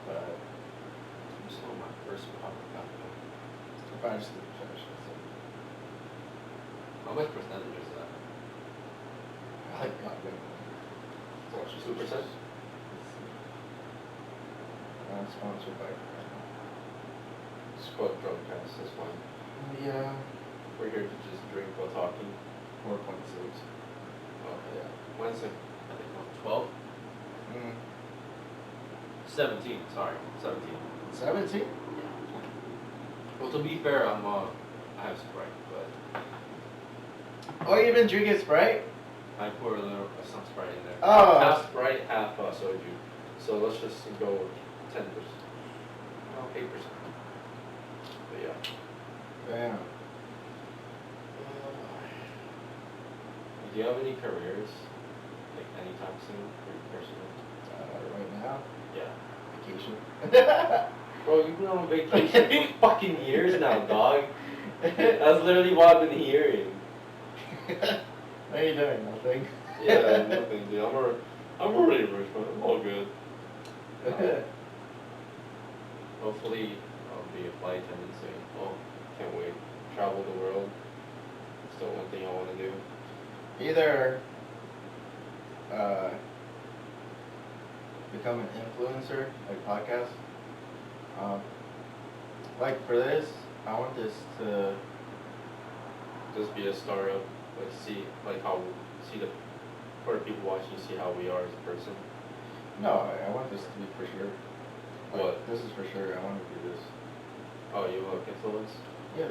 But I'm still on my first pop of if I just finish this. How much percentage is that? I got it. So much, 2%? I'm sponsored by. It's called DrunkPodCast, that's fine. Yeah. We're here to just drink while talking. 4.6. Oh, yeah. When's it? I think 12? Mm. 17, sorry. 17. 17? Yeah. Well, to be fair, I have Sprite, but Oh, you've been drinking Sprite? I pour a little some Sprite in there. Oh. Half Sprite, half soju. So let's just go 10%. Well, 8%. But yeah. Damn. Do you have any careers, like anytime soon, for your personal? Right now? Yeah. Vacation. Bro, you've been on vacation for fucking years now, dog. That's literally what I've been hearing. What are you doing? Nothing? Yeah, nothing, dude. I'm already rich, man. I'm all good. Hopefully, I'll be a flight attendant soon. Oh, can't wait. Travel the world. Still one thing I want to do. Either become an influencer, like podcast. Like for this, I want this to Just be a startup. Like see the for the people watching, see how we are as a person. no, I want this to be for sure. Like, What? This is for sure. I want to do this. Oh, you want influence? Yeah.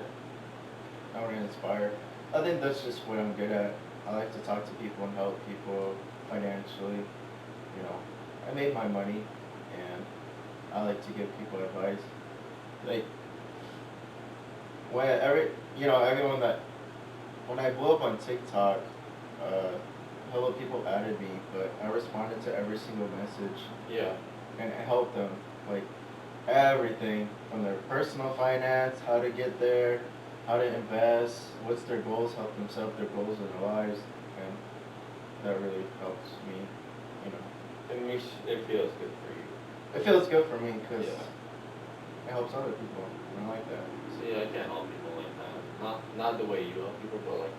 I want to inspire. I think that's just what I'm good at. I like to talk to people and help people financially. You know, I made my money. I like to give people advice. Like when everyone that when I blew up on TikTok, hello people added me, but I responded to every single message Yeah. and I helped them like everything from their personal finance, how to get there, how to invest, what's their goals, help them set up their goals in their lives, and that really helps me. You know, It feels good for you. it feels good for me because Yeah. it helps other people. I like that. See, I can't help people like that. Not the way you help people, but like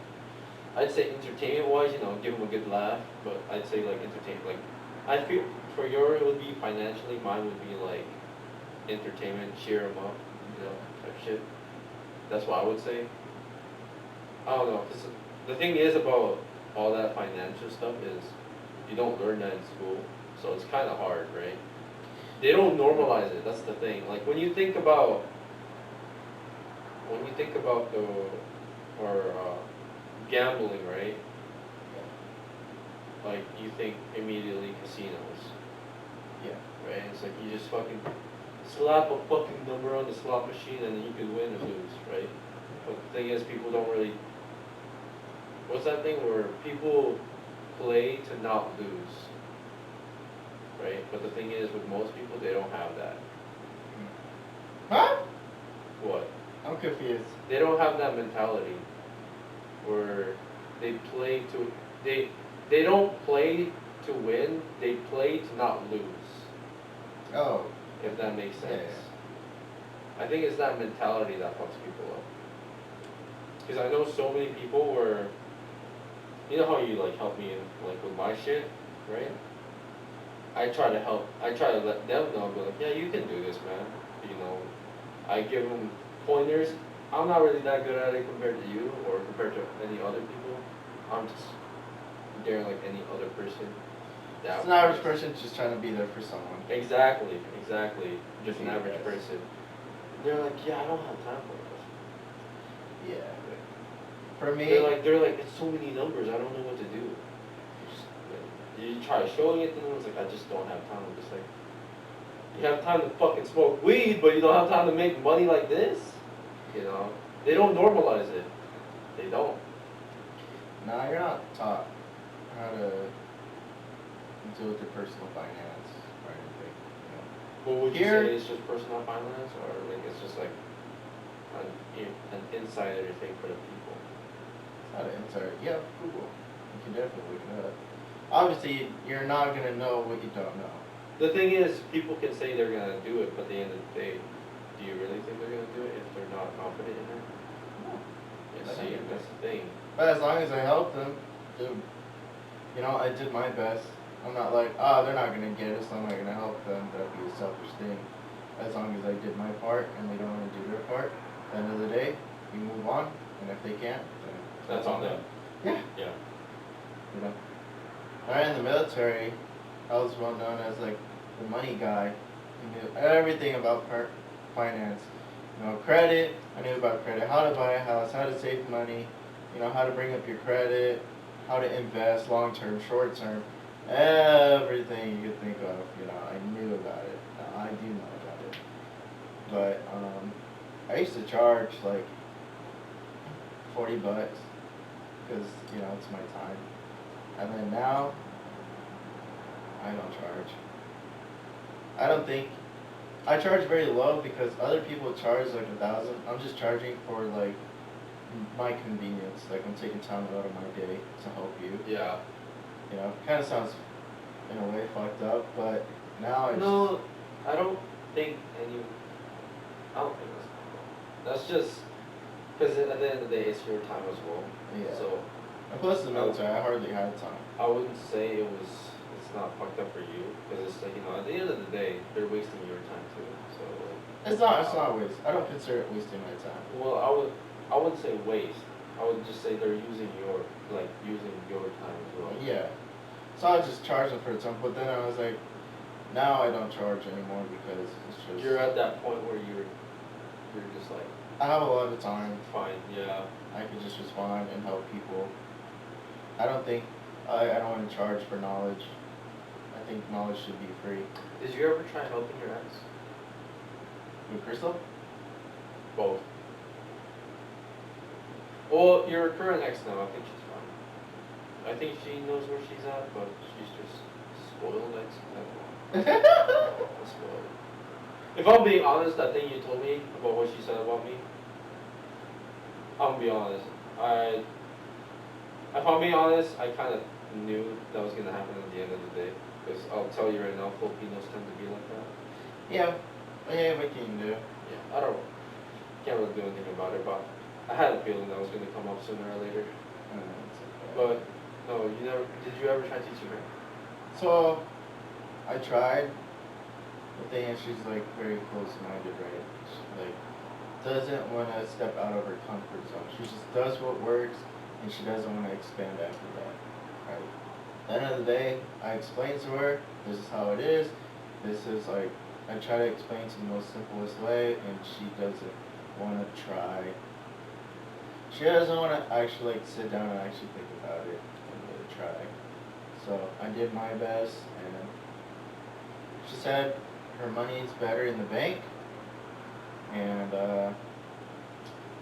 I'd say entertainment wise, give them a good laugh. But I'd say like entertainment, like I feel for your it would be financially, mine would be like entertainment, cheer them up, type shit. That's what I would say. I don't know, 'cause the thing is about all that financial stuff is you don't learn that in school, so it's kind of hard, right? They don't normalize it. That's the thing. Like when you think about the or gambling, right? Like you think immediately casinos, Yeah. right? It's like you just fucking slap a fucking number on the slot machine and then you can win or lose, right? But the thing is, people don't really. What's that thing where people play to not lose, right? But the thing is, with most people, they don't have that. Huh? What? I'm confused. They don't have that mentality where they play to they don't play to win. They play to not lose. Oh. If that makes sense. Yeah. I think it's that mentality that fucks people up. Because I know so many people where, you know how you like help me in, like with my shit, right? I try to help. I try to let them know, be like, yeah, you can do this, man. I give them pointers. I'm not really that good at it compared to you or compared to any other people. I'm just there like any other person. It's an average person just trying to be there for someone. Exactly. Just an Yeah, average guys. person. They're like, yeah, I don't have time for this. Yeah. For me. They're like, it's so many numbers. I don't know what to do. You try showing it to them. It's like, I just don't have time. I'm just like, you have time to fucking smoke weed, but you don't have time to make money like this. They don't normalize it. They don't. Nah, you're not taught how to deal with your personal finance or anything. What would you Here- say is just personal finance, or like it's just like an insider thing for the people? It's not an insider. Yeah, Google. You can definitely look it up. Obviously, you're not gonna know what you don't know. The thing is, people can say they're gonna do it, but at the end of the day, do you really think they're gonna do it if they're not confident in it? Yeah, see, that's the thing. But as long as I help them, dude, I did my best. I'm not like, they're not gonna get it, so I'm not gonna help them. That'd be a selfish thing. As long as I did my part and they don't want to do their part, at the end of the day, we move on. And if they can't, then That's on them. Yeah. Yeah. Alright, in the military, I was well known as like the money guy. I knew everything about finance. Credit, I knew about credit, how to buy a house, how to save money, how to bring up your credit, how to invest long term, short term, everything you could think of, I knew about it. I do know about it. But I used to charge like $40 because it's my time. And then now I don't charge. I charge very low because other people charge like 1,000. I'm just charging for like my convenience. Like I'm taking time out of my day to help you. Yeah. Kind of sounds in a way fucked up, but now I No, I don't think I don't think that's fucked up. That's just because at the end of the day, it's your time as well. Yeah. So. And plus the military, I hardly had time. I wouldn't say it's not fucked up for you because it's like at the end of the day they're wasting your time too. So It's not waste. I don't consider it wasting my time. Well, I wouldn't say waste. I would just say they're using your time as well. Yeah. So I was just charging for some, but then I was like, now I don't charge anymore because it's just. You're at that point where you're just like. I have a lot of time. Fine. Yeah. I can just respond and help people. I don't want to charge for knowledge. I think knowledge should be free. Did you ever try helping your ex? With Crystal? Both. Well, your current ex now, I think she's fine. I think she knows where she's at, but she's just spoiled ex. I don't know. Spoiled. If I'm being honest, that thing you told me about what she said about me, I'm gonna be honest. If I'm being honest, I kind of knew that was gonna happen at the end of the day. Because I'll tell you right now, Filipinos tend to be like that. Yeah. Yeah, what can you do? Yeah, I don't. Can't really do anything about it, but I had a feeling that was gonna come up sooner or later. It's okay. But no, you never. Did you ever try teaching her? So, I tried. The thing is, she's like very close-minded, right? She like doesn't want to step out of her comfort zone. She just does what works, and she doesn't want to expand after that. Right? At the end of the day, I explain to her, this is how it is. This is like I try to explain to the most simplest way, and she doesn't want to try. She doesn't want to actually like sit down and actually think about it and really try. So I did my best, and she said her money's better in the bank, and I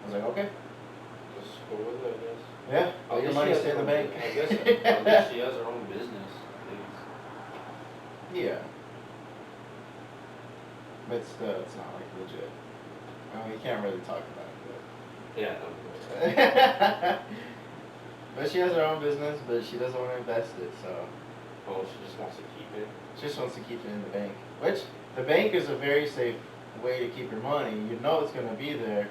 was like, okay, Just go with it, I guess. yeah, At let your least money she has stay in the her bank. own- I guess at least she has her own business. Yeah, but still, it's not like legit. I mean, we can't really talk about Yeah, no. it. But she has her own business, but she doesn't want to invest it, so Well, she just wants to keep it. she just wants to keep it in the bank. Which, the bank is a very safe way to keep your money. You know it's going to be there,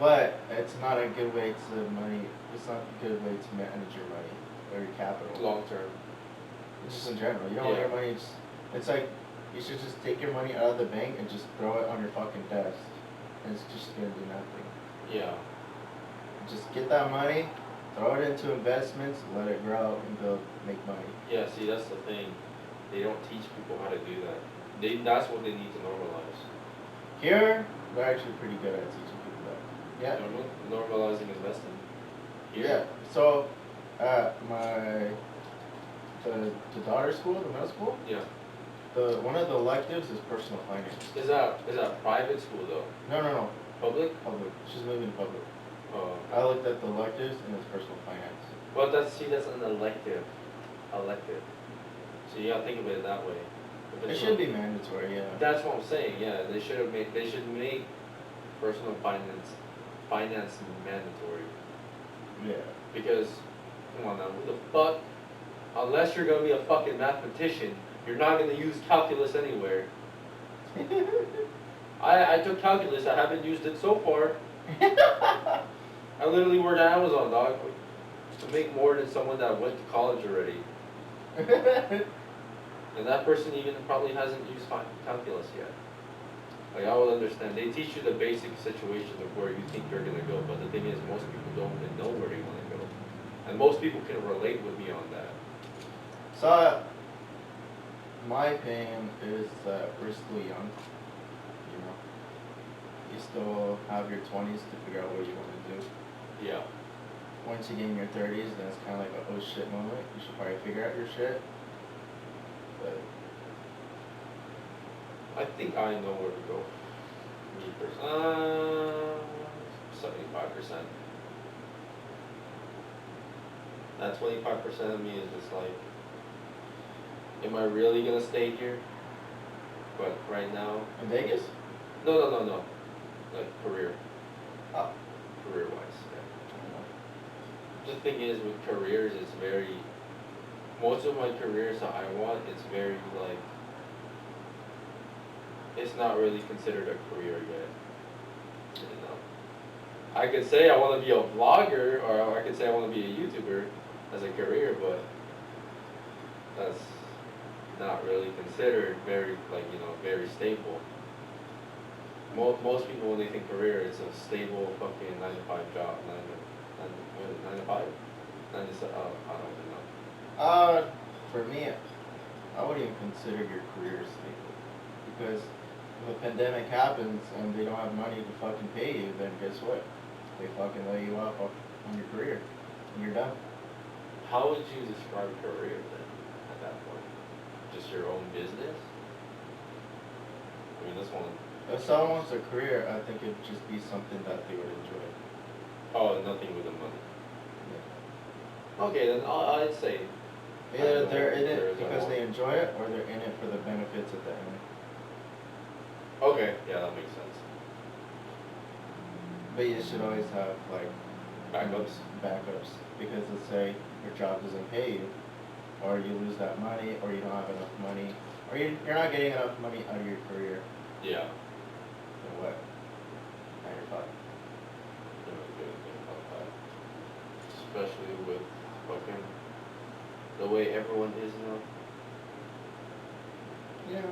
but it's not a good way to money. It's not a good way to manage your money or your capital. Long term. Just in general, you don't want your money. It's like you should just take your money out of the bank and just throw it on your fucking desk, and it's just going to do nothing. Yeah. Just get that money, throw it into investments, let it grow, and make money. Yeah, see, that's the thing. They don't teach people how to do that. That's what they need to normalize. Here, they're actually pretty good at teaching people that. Yeah. Normalizing investing. Here. Yeah. So, at the daughter's school, the middle school, Yeah. one of the electives is personal finance. Is that private school though? No. Public? Public. She's moving to public. Oh. I looked at the electives and it's personal finance. Well, that's an elective. Elective. So you gotta think of it that way. It should be mandatory, yeah. That's what I'm saying. Yeah, they should make personal finance mandatory. Yeah. Because, come on now, who the fuck? Unless you're gonna be a fucking mathematician, you're not gonna use calculus anywhere. I took calculus. I haven't used it so far. I literally worked at Amazon, dog, to make more than someone that went to college already. And that person even probably hasn't used calculus yet. Like, I would understand. They teach you the basic situation of where you think you're going to go, but the thing is, most people don't even know where they want to go. And most people can relate with me on that. So, my opinion is that we're still young. You know, you still have your 20s to figure out what you want to do. Yeah. Once you get in your 30s, then it's kind of like a oh shit moment. You should probably figure out your shit. But I think I know where to go. Me personally, 75%. That 25% of me is just like, am I really gonna stay here? But right now, in Vegas? no. Like career, Oh. career-wise. Yeah. The thing is with careers, it's very. Most of my careers that I want, it's very like. It's not really considered a career yet. You know. I could say I want to be a vlogger, or I could say I want to be a YouTuber as a career, but that's not really considered very, like, very stable. Most people, when they think career, it's a stable fucking 9 to 5 job, 9 to 5? 9 to 7, I don't even know. For me, I wouldn't even consider your career stable. Because if a pandemic happens and they don't have money to fucking pay you, then guess what? They fucking lay you off on your career. And you're done. How would you describe career then, at that point? Just your own business? I mean, that's one If someone wants a career, I think it'd just be something that they would enjoy. Oh, nothing with the money. Yeah. Okay, then I'd say. Either they're in There it is a because one. they enjoy it, or they're in it for the benefits at the end. Okay, yeah, that makes sense. But you should always have like Backups. Backups, because let's say your job doesn't pay you, or you lose that money, or you don't have enough money, or you're not getting enough money out of your career. Yeah. Then what? Now you're fucked. You know, good thing about that. Especially with fucking the way everyone is now. Yeah.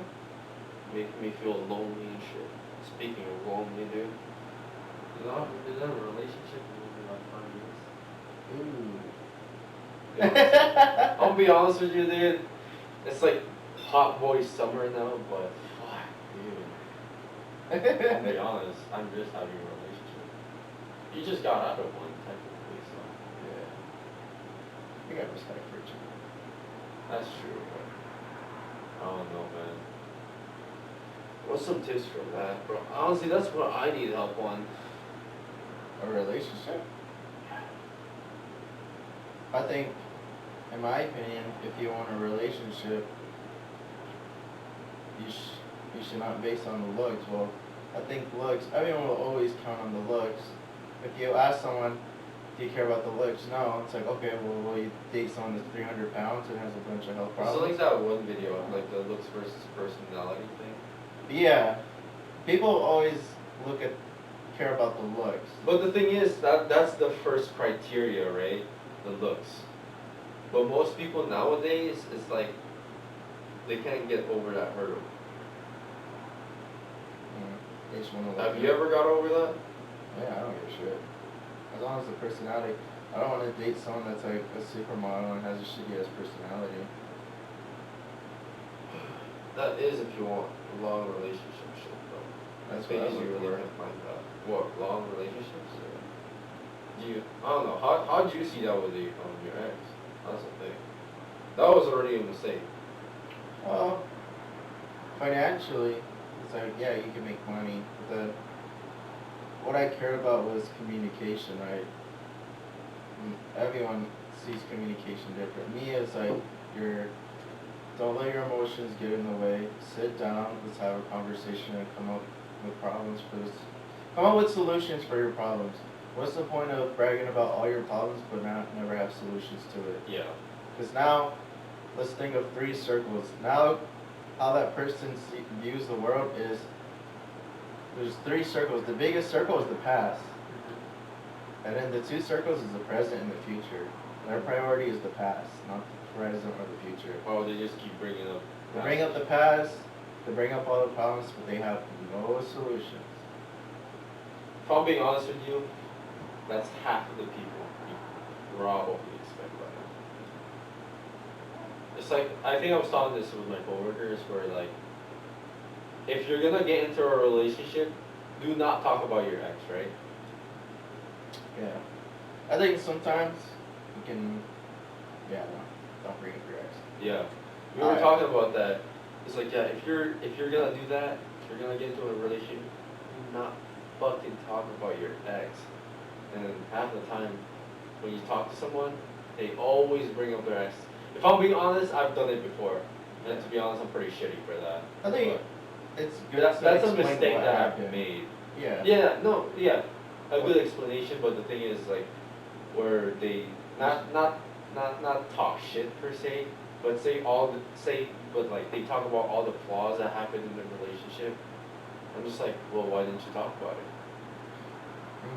Making me feel lonely and shit. Speaking of lonely, dude. You know, I've been in a relationship for over like 5 years. Ooh. I'll be honest with you, dude. It's like hot boy summer now, but fuck, dude. I'll be honest, I'm just having a relationship. You just got out of one, technically, so. Yeah. You got respect for each other. That's true, but I don't know, man. What's some tips for that, bro? Honestly, that's what I need help on. A relationship? I think, in my opinion, if you want a relationship, you should not base on the looks. Well, I think looks, everyone will always count on the looks. If you ask someone, do you care about the looks? No. It's like, okay, well, will you date someone that's 300 pounds and has a bunch of health So problems? like that one video of like the looks versus personality thing. Yeah. People always care about the looks. But the thing is, that's the first criteria, right? The looks. But most people nowadays, it's like, they can't get over that hurdle. They just wanna look Have good. you ever got over that? Yeah, I don't give a shit. As long as the personality. I don't want to date someone that's like a supermodel and has a shitty ass personality. That is if you want a long relationship shit, though. That's Thing what I is, you look really for. can't find that. What, long relationships? Or do you, I don't know, how'd you see that with your ex? That's the thing. That was already a mistake. Well, financially, it's like, yeah, you can make money, but what I cared about was communication, right? Everyone sees communication different. Me, it's like, don't let your emotions get in the way. Sit down, let's have a conversation and come up with come up with solutions for your problems. What's the point of bragging about all your problems but never have solutions to it? Yeah. Because now, let's think of 3 circles. Now, how that person views the world is, there's 3 circles. The biggest circle is the past. And then the 2 circles is the present and the future. Their priority is the past, not the present or the future. Oh, they just keep bringing up. They bring up the past, they bring up all the problems, but they have no solutions. If I'm being honest with you, that's half of the people you probably expect by now. It's like, I think I was talking this with my coworkers where like, if you're gonna get into a relationship, do not talk about your ex, right? Yeah. I think sometimes you can, don't bring up your ex. Yeah. We were talking about that. It's like, yeah, if you're gonna do that, if you're gonna get into a relationship, do not fucking talk about your ex. And half the time, when you talk to someone, they always bring up their ex. If I'm being honest, I've done it before. And to be honest, I'm pretty shitty for that. I think it's good That's to a explain mistake what that I've happened. made. Yeah. Yeah, no, yeah. A good explanation, but the thing is like where they not talk shit per se, but but like they talk about all the flaws that happened in the relationship. I'm just like, well, why didn't you talk about it?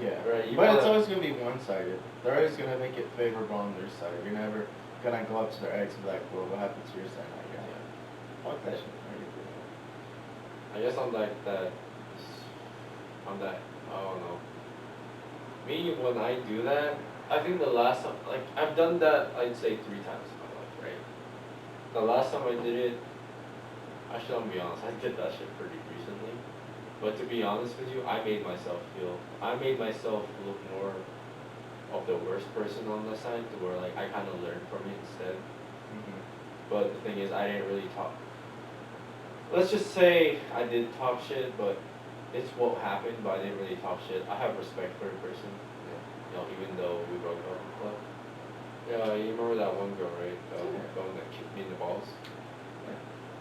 Yeah. Right, But it's always gonna be one-sided. They're always gonna make it favorable on their side. You're never gonna go up to their ex and be like, well, what happened to your side? Like, yeah. Fuck that shit. I guess I'm like that. I don't know. Me, when I do that, I think the last time, like, I've done that, I'd say 3 times in my life, right? The last time I did it, actually, I'm gonna be honest, I did that shit pretty recently. But to be honest with you, I made myself look more of the worst person on the side, to where, like, I kind of learned from it instead. Mm-hmm. But the thing is, I didn't really talk. Let's just say I did talk shit, but it's what happened, but I didn't really talk shit. I have respect for the person, you know, even though we broke up. But yeah, you remember that one girl, right? The one that kicked me in the balls.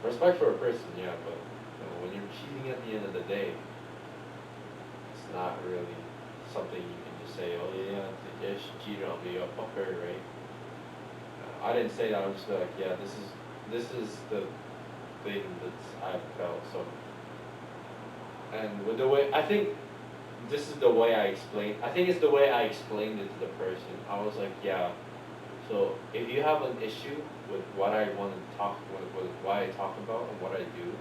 Respect for a person, yeah, but you know, when you're cheating at the end of the day, it's not really something you can just say, oh yeah, she cheated on me, oh fuck her, right? I didn't say that. I was just like, yeah, this is the thing that I felt. So, and with the way I think this is the way I explained. I think it's the way I explained it to the person. I was like, yeah. So if you have an issue with what I want to talk, with what I talk about and what I do,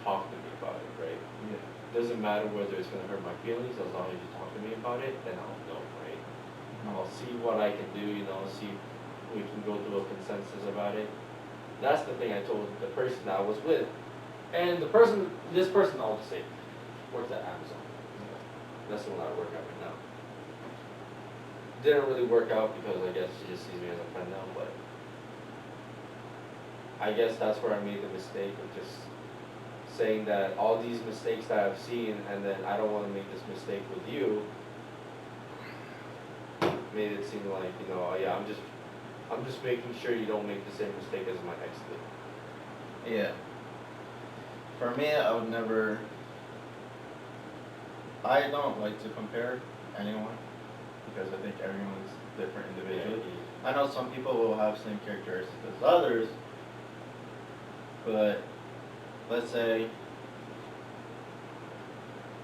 talk to me about it, right? Yeah. Doesn't matter whether it's gonna hurt my feelings. As long as you talk to me about it, then I'll know, right? I'll see what I can do. You know, see if we can go to a consensus about it. That's the thing I told the person that I was with, and this person, I'll just say, works at Amazon. That's the one I work at right now. Didn't really work out because I guess she just sees me as a friend now, but I guess that's where I made the mistake of just saying that all these mistakes that I've seen, and then I don't want to make this mistake with you, made it seem like, you know, oh yeah, I'm just making sure you don't make the same mistake as my ex did. Yeah. For me, I would never. I don't like to compare anyone because I think everyone's different individually. I know some people will have same characteristics as others, but let's say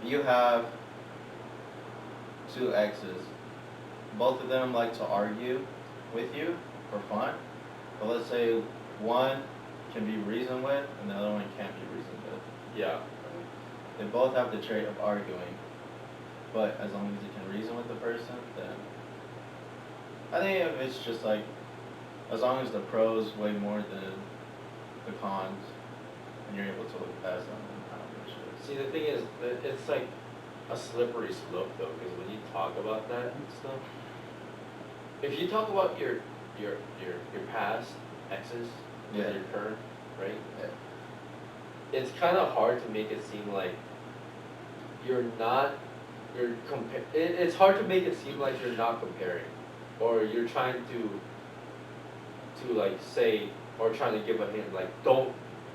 you have two exes. Both of them like to argue with you for fun, but let's say one can be reasoned with and the other one can't be reasoned with. Yeah. They both have the trait of arguing, but as long as you can reason with the person, then I think if it's just like, as long as the pros weigh more than the cons, and you're able to look past them, then I don't give a shit. See, the thing is, it's like a slippery slope though, because when you talk about that and stuff, if you talk about your past exes with Yeah. your current, right? Yeah. It's kind of hard to make it seem like you're not, it's hard to make it seem like you're not comparing, or you're trying to like say, or trying to give a hint, like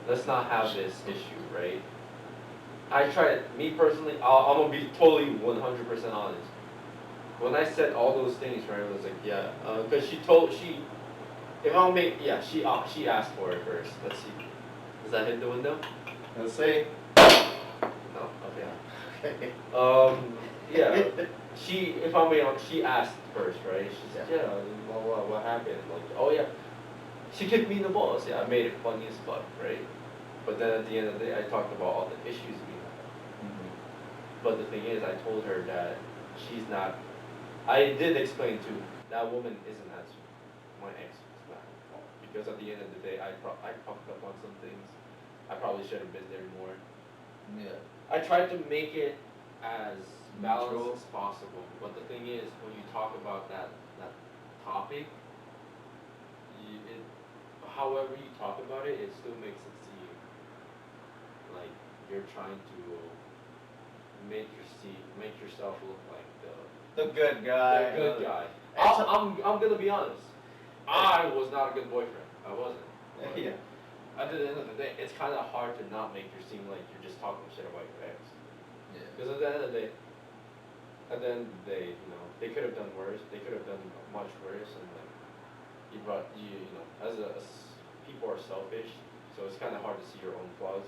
let's not have this issue, right? I tried, me personally, I'm gonna be totally 100% honest. When I said all those things, right, I was like, yeah, because if I'll make, yeah, she asked for it first. Let's see. Does that hit the window? Let's see. No? Okay. Yeah. If I'm being honest, she asked first, right? She said, yeah, what happened? Like, oh yeah, she kicked me in the balls. Yeah, I made it funny as fuck, right? But then at the end of the day, I talked about all the issues we had. Mm-hmm. But the thing is, I told her that she's not. I did explain to that woman isn't as my ex is not her fault, because at the end of the day, I fucked up on some things. I probably should have been there more. Yeah. I tried to make it as balanced Neutral. as possible, but the thing is, when you talk about that topic, however you talk about it, it still makes it seem like you're trying to make yourself look like The good guy. the good guy. It's I'm gonna be honest. I was not a good boyfriend. I wasn't. But Yeah. at the end of the day, it's kind of hard to not make you seem like you're just talking shit about your ex. Yeah. Because at the end of the day, you know, they could have done worse. They could have done much worse, and like you know, people are selfish, so it's kind of hard to see your own flaws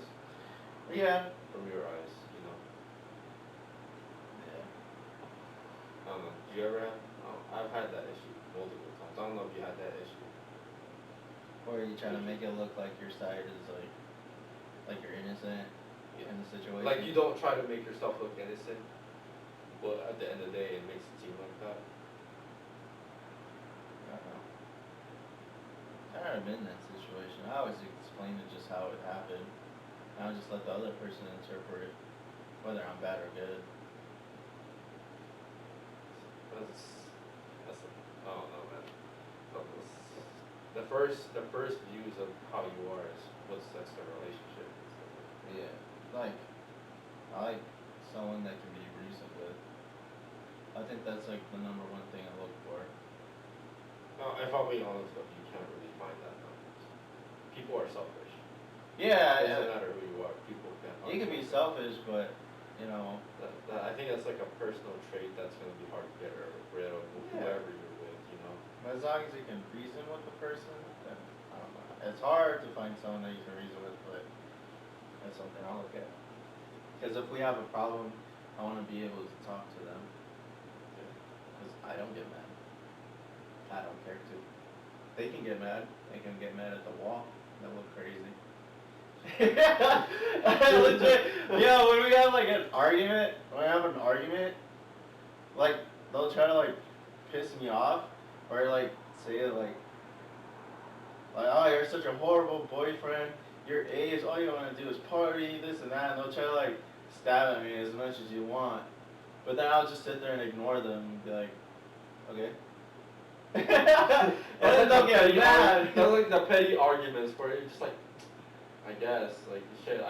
Yeah. from your eyes, you know. Yeah. I don't know. Do you ever have? I've had that issue multiple times. I don't know if you had that issue. Or are you trying to make it look like your side is like you're innocent in the situation? Like you don't try to make yourself look innocent, but at the end of the day, it makes it seem like that. I don't know. I've never been in that situation. I always explain it just how it happened. And I'll just let the other person interpret whether I'm bad or good. That's I don't know, man. The first views of how you are is what sets the relationship. Yeah. Like, I like someone that can be reasoned with. I think that's like the number one thing I look for. No, if I'm being honest though, you can't really find that nowadays. People are selfish. Yeah, It doesn't matter who you are. People you can be selfish, but you know. I think that's like a personal trait that's gonna be hard to get rid of with whoever you're with, you know. As long as you can reason with the person, then I don't know. It's hard to find someone that you can reason with, but that's something I'll look at. Because if we have a problem, I want to be able to talk to them. Because I don't get mad. I don't care to. They can get mad. They can get mad at the wall. That look crazy. Legit. Yeah, when we have like an argument, like they'll try to like piss me off or like say it like, oh, you're such a horrible boyfriend. Your age, all you want to do is party, this and that, and they'll try to like stab at me as much as you want. But then I'll just sit there and ignore them and be like, okay. And then they'll get mad. That's like the petty arguments where you're just like, I guess, like, shit,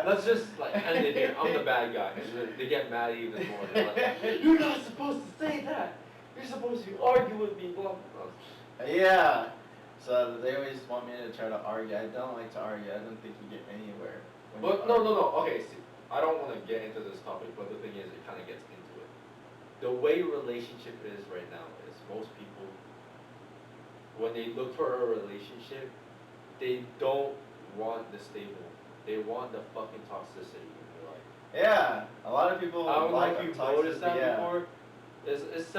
let's just, like, end it here. I'm the bad guy. And they get mad even more. They're like, you're not supposed to say that. You're supposed to argue with me, blah, blah. Yeah. So they always want me to try to argue. I don't like to argue. I don't think you get anywhere. But, no. Okay, see, I don't want to get into this topic, but the thing is, it kind of gets into it. The way relationship is right now is most people, when they look for a relationship, they don't want the stable. They want the fucking toxicity in their life. Yeah, a lot of people. I don't know like if you've toxicity, noticed that before. It's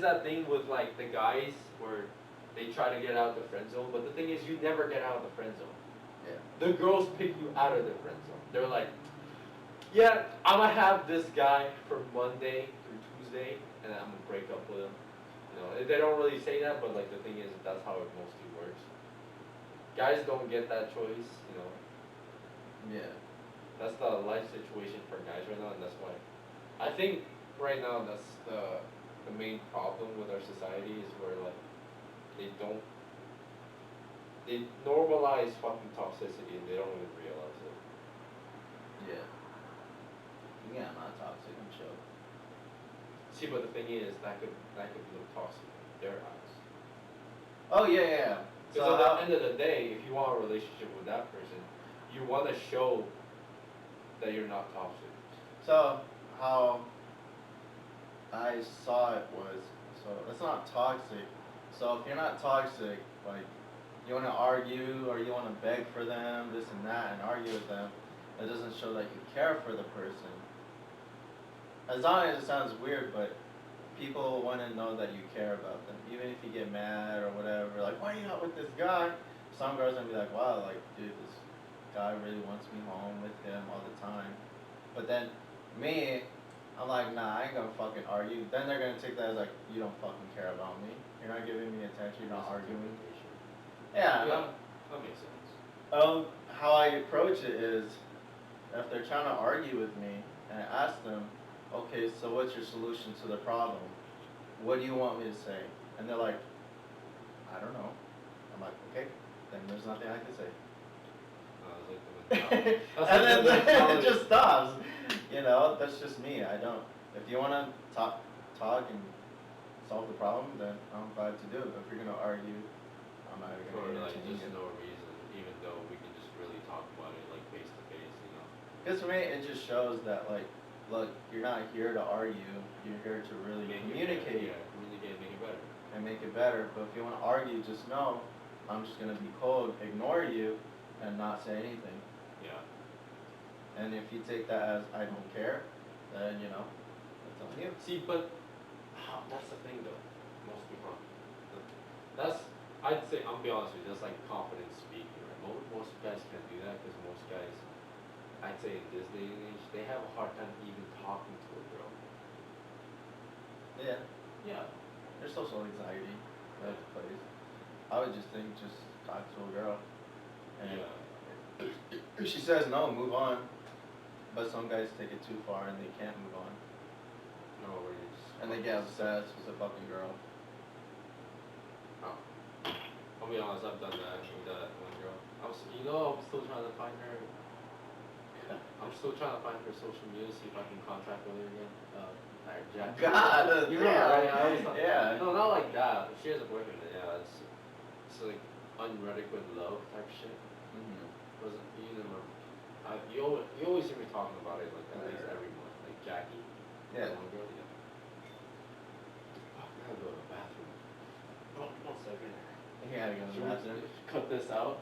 that thing with like the guys where they try to get out of the friend zone, but the thing is you never get out of the friend zone. Yeah. The girls pick you out of the friend zone. They're like, yeah, I'm gonna have this guy from Monday through Tuesday, and then I'm gonna break up with him. You know, they don't really say that, but like the thing is, that's how it mostly works. Guys don't get that choice, you know. Yeah. That's the life situation for guys right now, and that's why I think right now that's the main problem with our society is where like they normalize fucking toxicity and they don't even realize it. Yeah. Yeah, I'm not toxic. I'm chill. See, but the thing is that could look toxic in their eyes. Oh yeah. Because at the end of the day, if you want a relationship with that person, you want to show that you're not toxic. So how I saw it was, so it's not toxic. So if you're not toxic, like you want to argue or you want to beg for them, this and that, and argue with them, that doesn't show that you care for the person. As long as it sounds weird, but people want to know that you care about them, even if you get mad or whatever. Like, why are you not with this guy? Some girls gonna be like, wow, like, dude, this guy really wants me home with him all the time. But then me, I'm like, nah, I ain't gonna fucking argue. Then they're gonna take that as like, you don't fucking care about me. You're not giving me attention. You're not arguing. Yeah. That makes sense. How I approach it is, if they're trying to argue with me, and I ask them, okay, so what's your solution to the problem? What do you want me to say? And they're like, I don't know. I'm like, okay, then there's nothing I can say. And then it just stops. You know, that's just me. I don't. If you want to talk and solve the problem, then I'm glad to do it. But if you're gonna argue, I'm not even For gonna like entertain just it. no reason, even though we can just really talk about it like face to face, you know. Because for me, it just shows that like, look, you're not here to argue. You're here to really communicate. Yeah, communicate, make it better. And make it better. But if you want to argue, just know I'm just gonna be cold, ignore you, and not say anything. Yeah. And if you take that as I don't care, then you know, that's on you. See, but that's the thing though. Most people, I'd say, I'll be honest with you, that's like confidence speaking, right? Most guys can't do that because most guys, I'd say in this day and age, they have a hard time even talking to a girl. Yeah. Yeah. There's social anxiety that plays. I would just think, just talk to a girl. And if she says no, move on. But some guys take it too far and they can't move on. No worries. And they get obsessed with a fucking girl. Oh. I'll be honest, I've done that with that one girl. I'm still trying to find her. I'm still trying to find her social media, see if I can contact with her again. Jack. God, You remember, right? I always thought, yeah. no, not like that. If she has a boyfriend, then yeah, it's like unreadic with love type shit. Mm-hmm. Wasn't you never? You always hear me talking about it like at least every month, like Jackie. Yeah. The one girl, yeah. Oh, I gotta go to the bathroom. Oh, 1 second. You gotta go to Should the we bathroom. cut this out?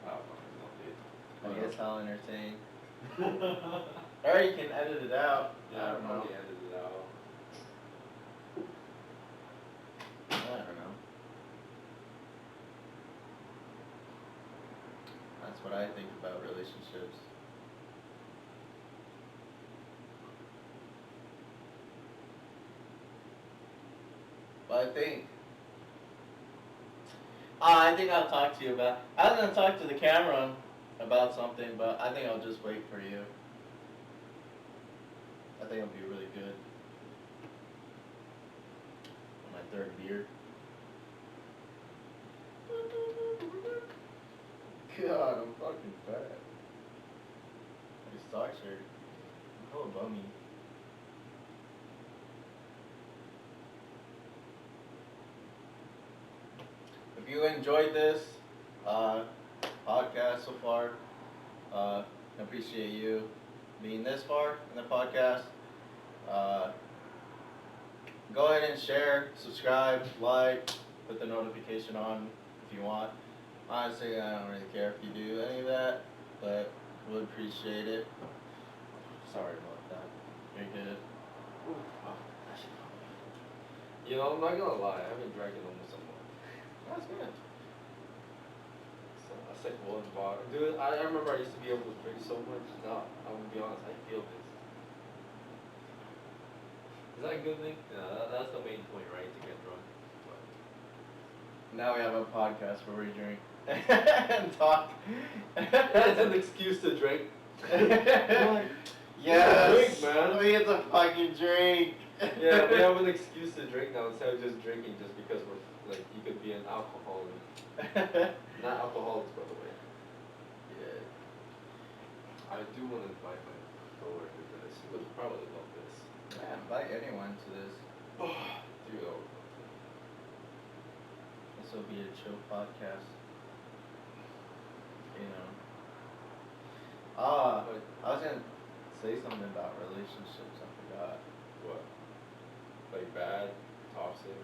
Oh, no, dude. I guess I'll entertain. Or you can edit it out. Yeah, I I'll don't know. probably edit it out. I don't know. That's what I think about relationships. But I think I'll talk to you about. I was gonna talk to the camera about something, but I think I'll just wait for you. I think it'll be really good. My third beer. God, I'm fucking fat. These socks are hella bummy. If you enjoyed this podcast so far, I appreciate you being this far in the podcast. Go ahead and share, subscribe, like, put the notification on if you want. Honestly, I don't really care if you do any of that, but would appreciate it. Sorry about that. You're good. Ooh, oh, that shit. You know, I'm not gonna lie, I haven't drank in almost a month. That's good. So I said one bar. Dude, I remember I used to be able to drink so much. No, I'm gonna be honest, I feel this. Is that a good thing? Yeah, that's the main point, right? To get drunk. But Now we have a podcast where we drink and talk. that's an excuse to drink. Yes, Drink, man. we get to fucking drink. Yeah, we have an excuse to drink now instead of just drinking just because we're like you could be an alcoholic. Not alcoholics, by the way. Yeah. I do want to invite my coworker to this. He would probably love this. Yeah, invite anyone to this. Dude, I would love This will be a chill podcast. You know. I was gonna say something about relationships. I forgot. What? Like bad, toxic.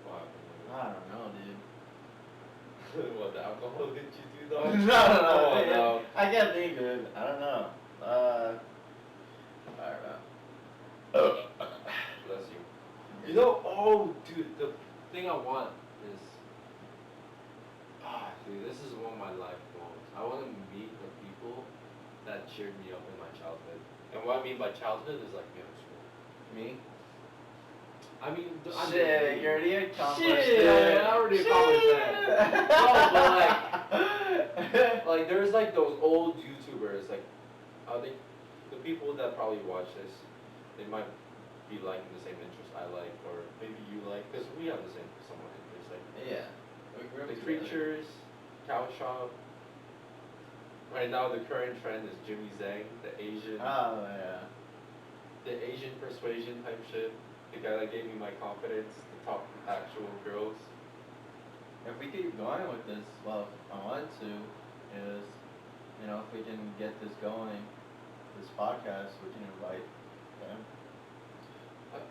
What happened? I don't know, dude. What, the alcohol did you do though? No. Oh, no. I can't think, dude. I don't know. I don't know. Bless you. You know, oh, dude, the thing I want is, dude, this is one of my life goals. I want to meet the people that cheered me up in my childhood. And what I mean by childhood is like middle school. Me? I mean, Shit, you already accomplished shit, it. I already accomplished that. No, but like there's like those old YouTubers, like, I think the people that probably watch this, they might be liking the same interest I like, or maybe you like, because we have the same somewhat interest, like Yeah. We grew up the together. creatures, cow shop. Right now the current trend is Jimmy Zhang, the Asian, Oh, yeah. the Asian persuasion type shit. The guy that gave me my confidence to talk to actual girls. If we keep going with this, well, I want to, is, you know, if we can get this going, this podcast, we can invite them.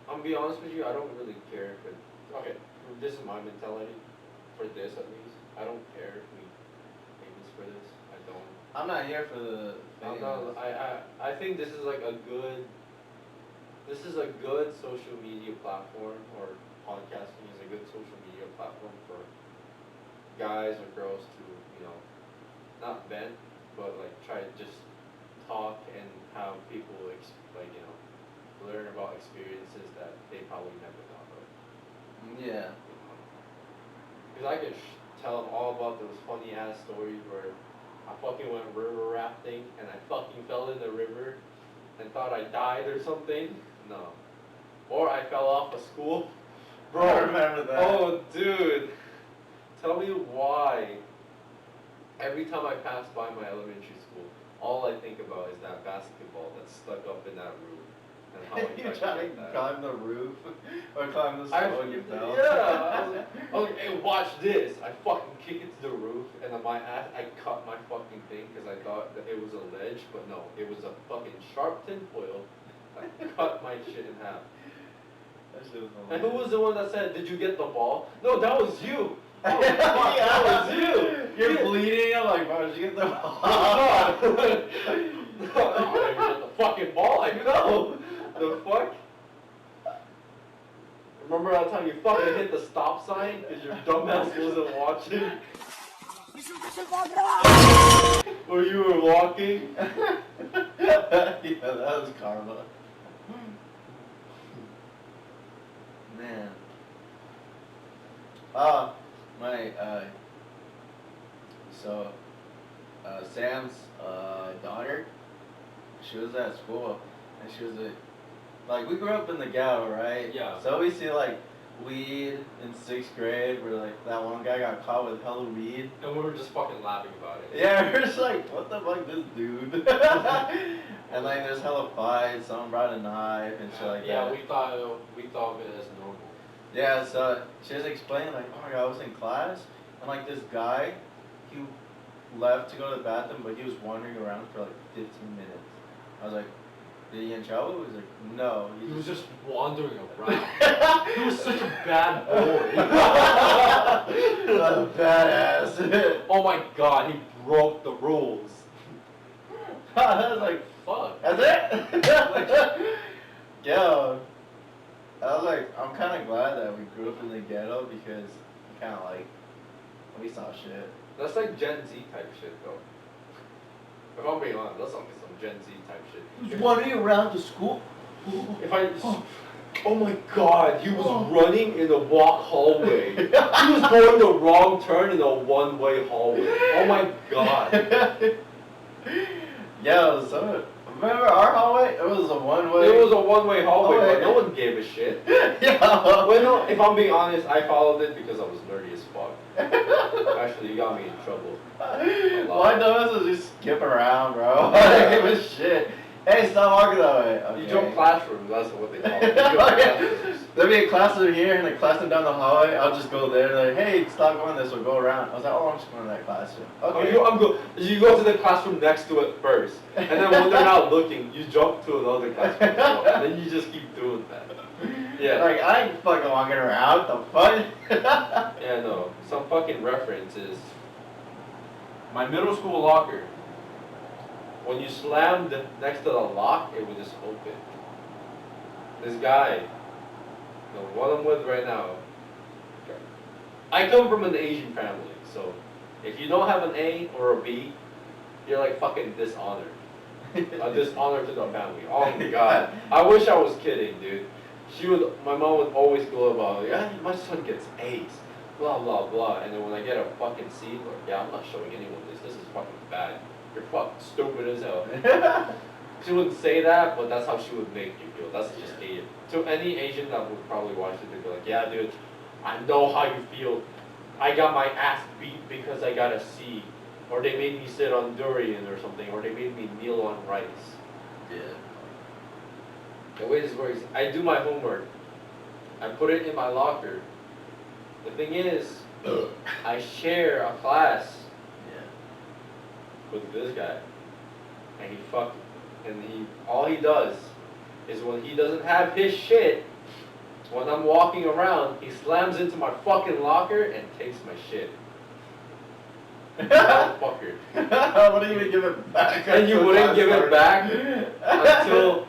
I'm gonna be honest with you, I don't really care if it, okay, this is my mentality, for this at least. I don't care if we famous for this. I don't. I'm not here for the I'm famous. not, I think this is like a good social media platform, or podcasting is a good social media platform for guys or girls to, you know, not vent, but like try to just talk and have people like, you know, learn about experiences that they probably never thought of. Yeah. Because I could tell them all about those funny ass stories where I fucking went river rafting and I fucking fell in the river and thought I died or something. No. Or I fell off a school. Bro, I remember that. Oh, dude. Tell me why Every time I pass by my elementary school, all I think about is that basketball that's stuck up in that roof. And how I You tried try to to get that. climb the roof or climb the slope and you fell. Yeah, I was like, hey, watch this. I fucking kick it to the roof, and on my ass, I cut my fucking thing because I thought that it was a ledge, but no, it was a fucking sharp tinfoil. I cut my shit in half. That shit was And who was the one that said, did you get the ball? No, that was you. Oh, fuck, Yeah. that was you. You're Yeah. bleeding. I'm like, bro, did you get the No, no, I didn't get the fucking ball. I know. The fuck? Remember that time you fucking hit the stop sign because your dumbass wasn't watching? Or you were walking? Yeah, that was karma. Man. Sam's daughter, she was at school, and she was like, we grew up in the ghetto, right? Yeah. So we see like weed in 6th grade, where like that one guy got caught with hella weed. And we were just fucking laughing about it. Yeah, we're just like, what the fuck, this dude? And like, there's hella fights. Someone brought a knife and shit like yeah, that. we thought of it as normal. Yeah, so she was explaining like, oh my god, I was in class, and like this guy, he left to go to the bathroom, but he was wandering around for like 15 minutes. I was like, did he get in trouble? He was like, no. He was just wandering around. He was such a bad boy. A badass. Oh my god, he broke the rules. I was like, Fuck. that's it? Yo. I was like, I'm kind of glad that we grew up in the ghetto because kind of like, we saw shit. That's like Gen Z type shit though. If I'm being honest, that's like some Gen Z type shit. He was wandering around the school. If I, oh my god, he was running in a walk hallway. He was going the wrong turn in a one-way hallway. Oh my god. Yo, so remember our hallway? It was a one-way. It was a one-way hallway, Oh, but no one gave a shit. Yeah. Well, no, if I'm being honest, I followed it because I was nerdy as fuck. Actually, you got me in trouble. Why dumbass was just skip around, bro? I don't give a shit. Hey, stop walking that way. Okay. You jump classrooms, that's what they call it. You jump classrooms. There'll be a classroom here and a classroom down the hallway. I'll just go there. They're like, hey, stop going this way, go around. I was like, oh, I'm just going to that classroom. Okay. Oh, you go to the classroom next to it first, and then when they're not looking, you jump to another classroom, and then you just keep doing that. Yeah. Like, I ain't fucking walking around. The fuck? Yeah, no. Some fucking reference is my middle school locker. When you slammed next to the lock, it would just open. This guy, the one I'm with right now, I come from an Asian family, so if you don't have an A or a B, you're like fucking dishonored. A dishonor to the family. Oh my god. I wish I was kidding, dude. My mom would always go about, yeah, my son gets A's, blah blah blah, and then when I get a fucking C, like, yeah, I'm not showing anyone this is fucking bad. You're fucking stupid as hell. She wouldn't say that, but that's how she would make you feel. That's just Asian. To any Asian that would probably watch it, they'd be like, yeah, dude, I know how you feel. I got my ass beat because I got a C. Or they made me sit on durian or something, or they made me kneel on rice. Yeah. The way this works, I do my homework. I put it in my locker. The thing is, I share a class with this guy, and all he does is when he doesn't have his shit, when I'm walking around, he slams into my fucking locker and takes my shit. Motherfucker. I wouldn't even give it back. And you wouldn't give it back until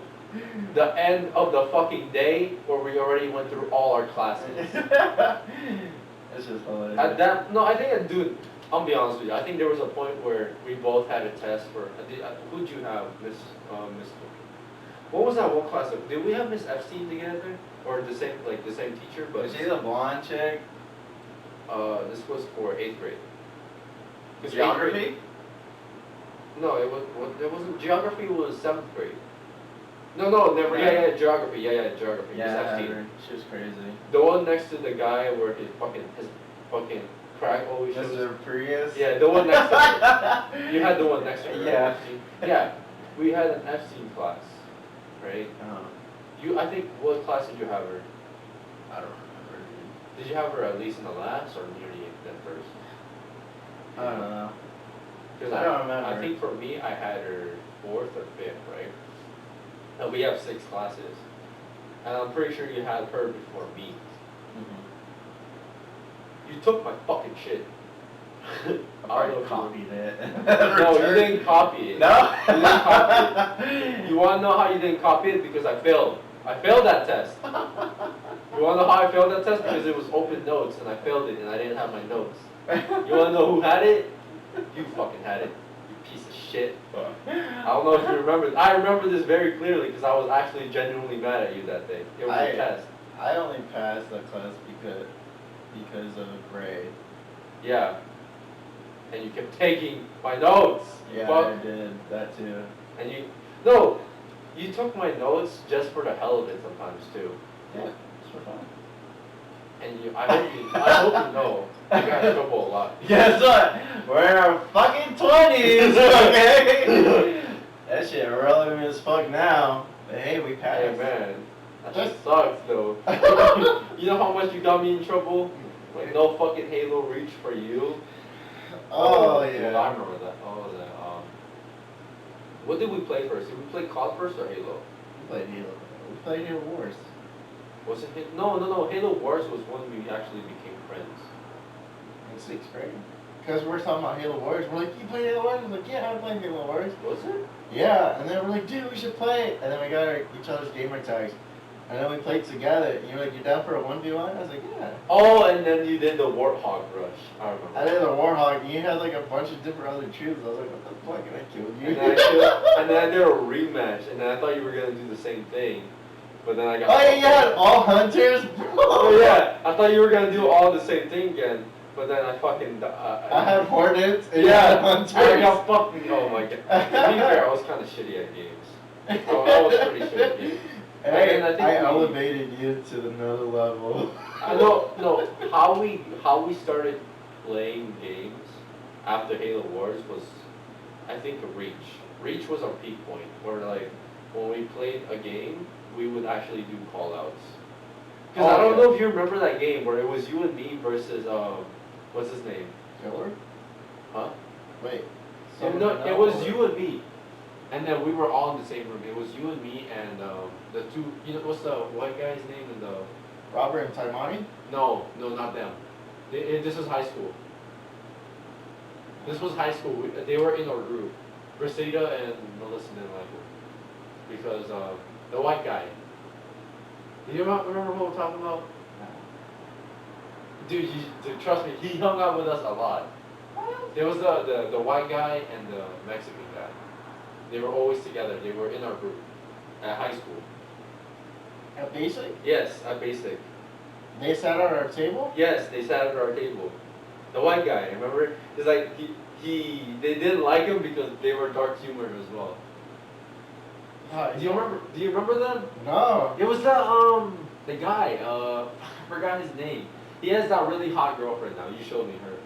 the end of the fucking day where we already went through all our classes. It's just hilarious. I think, dude, I'll be honest with you. I think there was a point where we both had a test for. Who'd you have, Miss? What was that one class? Did we have Miss Epstein together, or the same teacher? But Was she the blonde chick? This was for 8th grade. 'Cause Geography? 8th grade, no, it wasn't. Geography was 7th grade. No, never. Yeah, geography. Yeah, geography. Yeah, Miss I Epstein. heard. She was crazy. The one next to the guy where his fucking Crack always shows. Mr. Prius. Yeah, the one next to her. You had the one next to her. Yeah. Right? Yeah. We had an Epstein class, right? I think, what class did you have her? I don't remember. Did you have her at least in the last or near the first? I don't know. Because I don't remember. I think for me, I had her 4th or 5th, right? And we have 6 classes. And I'm pretty sure you had her before me. You took my fucking shit. I already copied it. No, you didn't copy it. No? You didn't copy it. You wanna know how you didn't copy it? Because I failed. I failed that test. You wanna know how I failed that test? Because it was open notes and I failed it and I didn't have my notes. You wanna know who had it? You fucking had it. You piece of shit. I don't know if you remember. I remember this very clearly because I was actually genuinely mad at you that day. It was a test. I only passed that class because of a grade. Yeah. And you kept taking my notes. Yeah, Fuck. I did that too. And you took my notes just for the hell of it sometimes too. Yeah, it's for fun. And I hope you know, I got in trouble a lot. Guess what? We're in our fucking 20s, okay? That shit relevant as fuck now. But hey, we passed. Hey man, that shit sucks though. You know how much you got me in trouble? Like no fucking Halo Reach for you. Oh yeah. yeah. Well, I remember that. What did we play first? Did we play COD first or Halo? We played Halo. We played Halo Wars. Was it No. Halo Wars was when we actually became friends. In 6th grade. Because we're talking about Halo Wars. We're like, you play Halo Wars? I was like, yeah, I'm playing Halo Wars. Was it? Yeah, and then we're like, dude, we should play. And then we got each other's gamer tags. And then we played together. And you're like, you're down for a 1v1? I was like, yeah. Oh, and then you did the Warthog Rush. I remember. I did the Warhawk, and you had like a bunch of different other troops. I was like, what the fuck, and I killed you. And then I did a rematch, and then I thought you were gonna do the same thing. But then I got. Oh yeah, you had all hunters, bro. Oh yeah, I thought you were gonna do all the same thing again. But then I fucking. I had hornets, and yeah, you had hunters. I got fucking. Oh my god. To be fair, I was kind of shitty at games. I was pretty shitty at games. Hey, And I elevated you to another level. I know how we started playing games after Halo Wars was, I think, Reach. Reach was our peak point where like when we played a game, we would actually do call outs. Because I don't know if you remember that game where it was you and me versus what's his name? Killer? Huh? Wait. It was you and me. And then we were all in the same room. It was you and me and the two. You know what's the white guy's name in the? Robert and Taimani? No, not them. This was high school. This was high school. They were in our group. Brasida and Melissa didn't like him because the white guy. Do you remember what we're talking about? Dude, trust me, he hung out with us a lot. There was the white guy and the Mexican guy. They were always together. They were in our group at high school. At Basic? Yes, at Basic. They sat at our table? Yes, they sat at our table. The white guy, remember? It's like they didn't like him because they were dark humor as well. Do you remember them? No. It was the guy, I forgot his name. He has that really hot girlfriend now. You showed me her.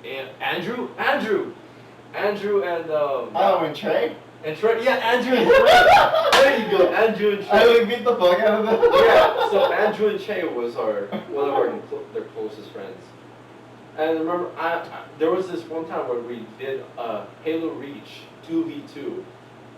And Andrew and Oh, and Trey? And Trey, yeah, Andrew and Trey. There you go, Andrew and Trey. I would beat the fuck out of them. Yeah, so Andrew and Trey was one of their closest friends. And remember, there was this one time where we did Halo Reach 2v2.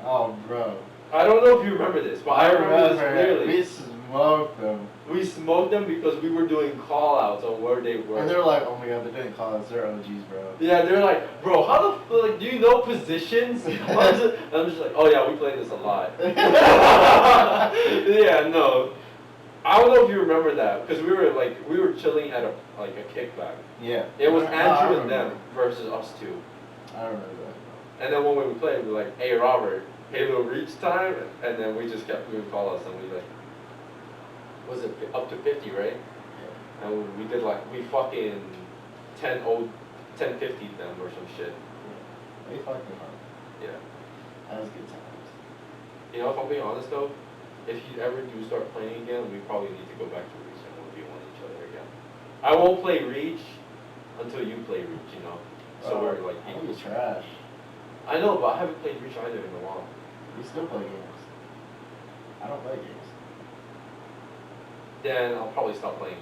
Oh, bro. I don't know if you remember this, but I remember this clearly. We smoked them. We smoked them because we were doing call-outs on where they were. And they're like, oh my god, they didn't call us. They're OGs, bro. Yeah, they're like, bro, how the fuck, do you know positions? I'm just like, oh yeah, we play this a lot. Yeah, no. I don't know if you remember that, because we were chilling at a kickback. Yeah. It was Andrew and them versus us two. I remember that. And then when we played, we were like, hey Robert, Halo Reach time? And then we just kept doing call-outs and we was it up to 50, right? Yeah. And we did we fucking 10-50 them or some shit. Yeah. We fucked them up. Yeah. That was good times. You know, if I'm being honest though, if you ever do start playing again, we probably need to go back to Reach and 1v1 each other again. I won't play Reach until you play Reach, you know. So we're like Oh, equal. you trash. I know, but I haven't played Reach either in a while. We still play games. I don't play games. Then I'll probably stop playing.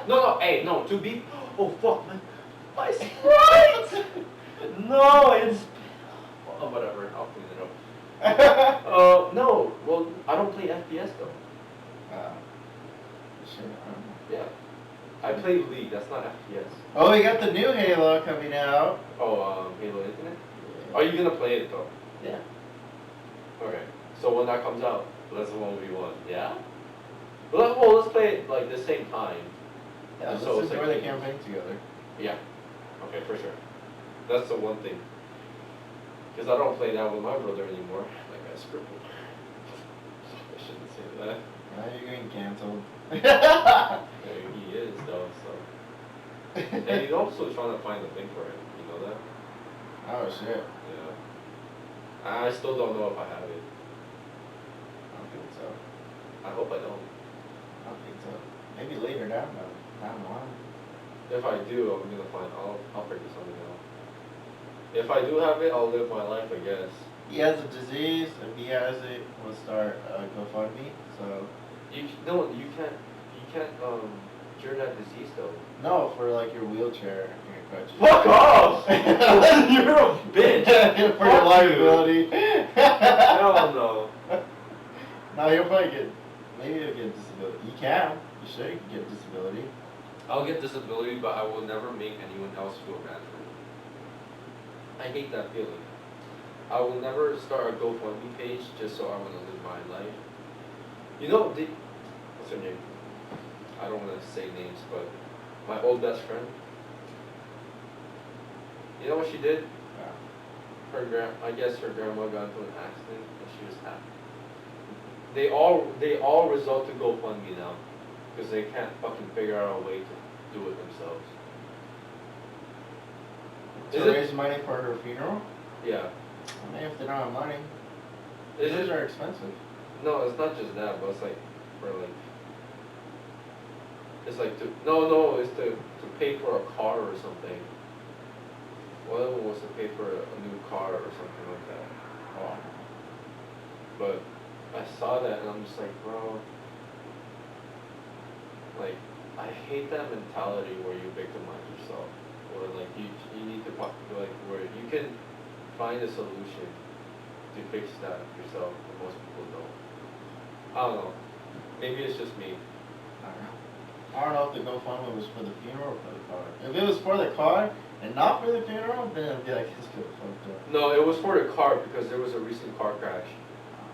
No, hey, no, to be. Oh fuck, man. My Sprite! No, it's. Oh, whatever, I'll clean it up. No, well, I don't play FPS though. Shit, I don't know. Yeah. I play League, that's not FPS. Oh, we got the new Halo coming out. Oh, Halo Infinite? Are you gonna play it though? Yeah. Okay. So when that comes out, let's 1v1. Yeah? Well, let's play it like the same time. Yeah, let's So it's enjoy like- the campaign together. Yeah. Okay, for sure. That's the one thing. Because I don't play that with my brother anymore. That guy's crippled. I shouldn't say that. Now you're getting canceled. Yeah, he is though, so. And he's also trying to find the thing for it. You know that? Oh shit. Yeah. I still don't know if I have it. I don't think so. I hope I don't. I don't think so. Maybe later down the line. If I do, I'm gonna find. I'll figure something out. If I do have it, I'll live my life, I guess. He has a disease. If he has it, we'll start GoFundMe. So No, you can't cure that disease though. no, for like your wheelchair and your crutches. Fuck off! You're a bitch. For your Fuck liability. Hell no. No, he'll probably get. Maybe he'll get disability. You can. You sure you can get disability? I'll get disability, but I will never make anyone else feel bad for me. I hate that feeling. I will never start a GoFundMe page just so I want to live my life. You know, what's her name? I don't want to say names, but my old best friend. You know what she did? Yeah. I guess her grandma got into an accident and she was happy. They all resort to GoFundMe now because they can't fucking figure out a way to do it themselves. To raise money for her funeral? Yeah. I mean, if they don't have money, Is those it? are expensive. No, it's not just that, but it's like for like. It's like it's to pay for a car or something. One of them was to pay for a new car or something like that. Oh. But I saw that and I'm just like, bro. Like, I hate that mentality where you victimize yourself, or like you need to like where you can find a solution to fix that yourself, but most people don't. I don't know. Maybe it's just me. I don't know. I don't know if the GoFundMe was for the funeral or for the car. If it was for the car and not for the funeral, then it'd be like, it's good fucked up. No, it was for the car because there was a recent car crash.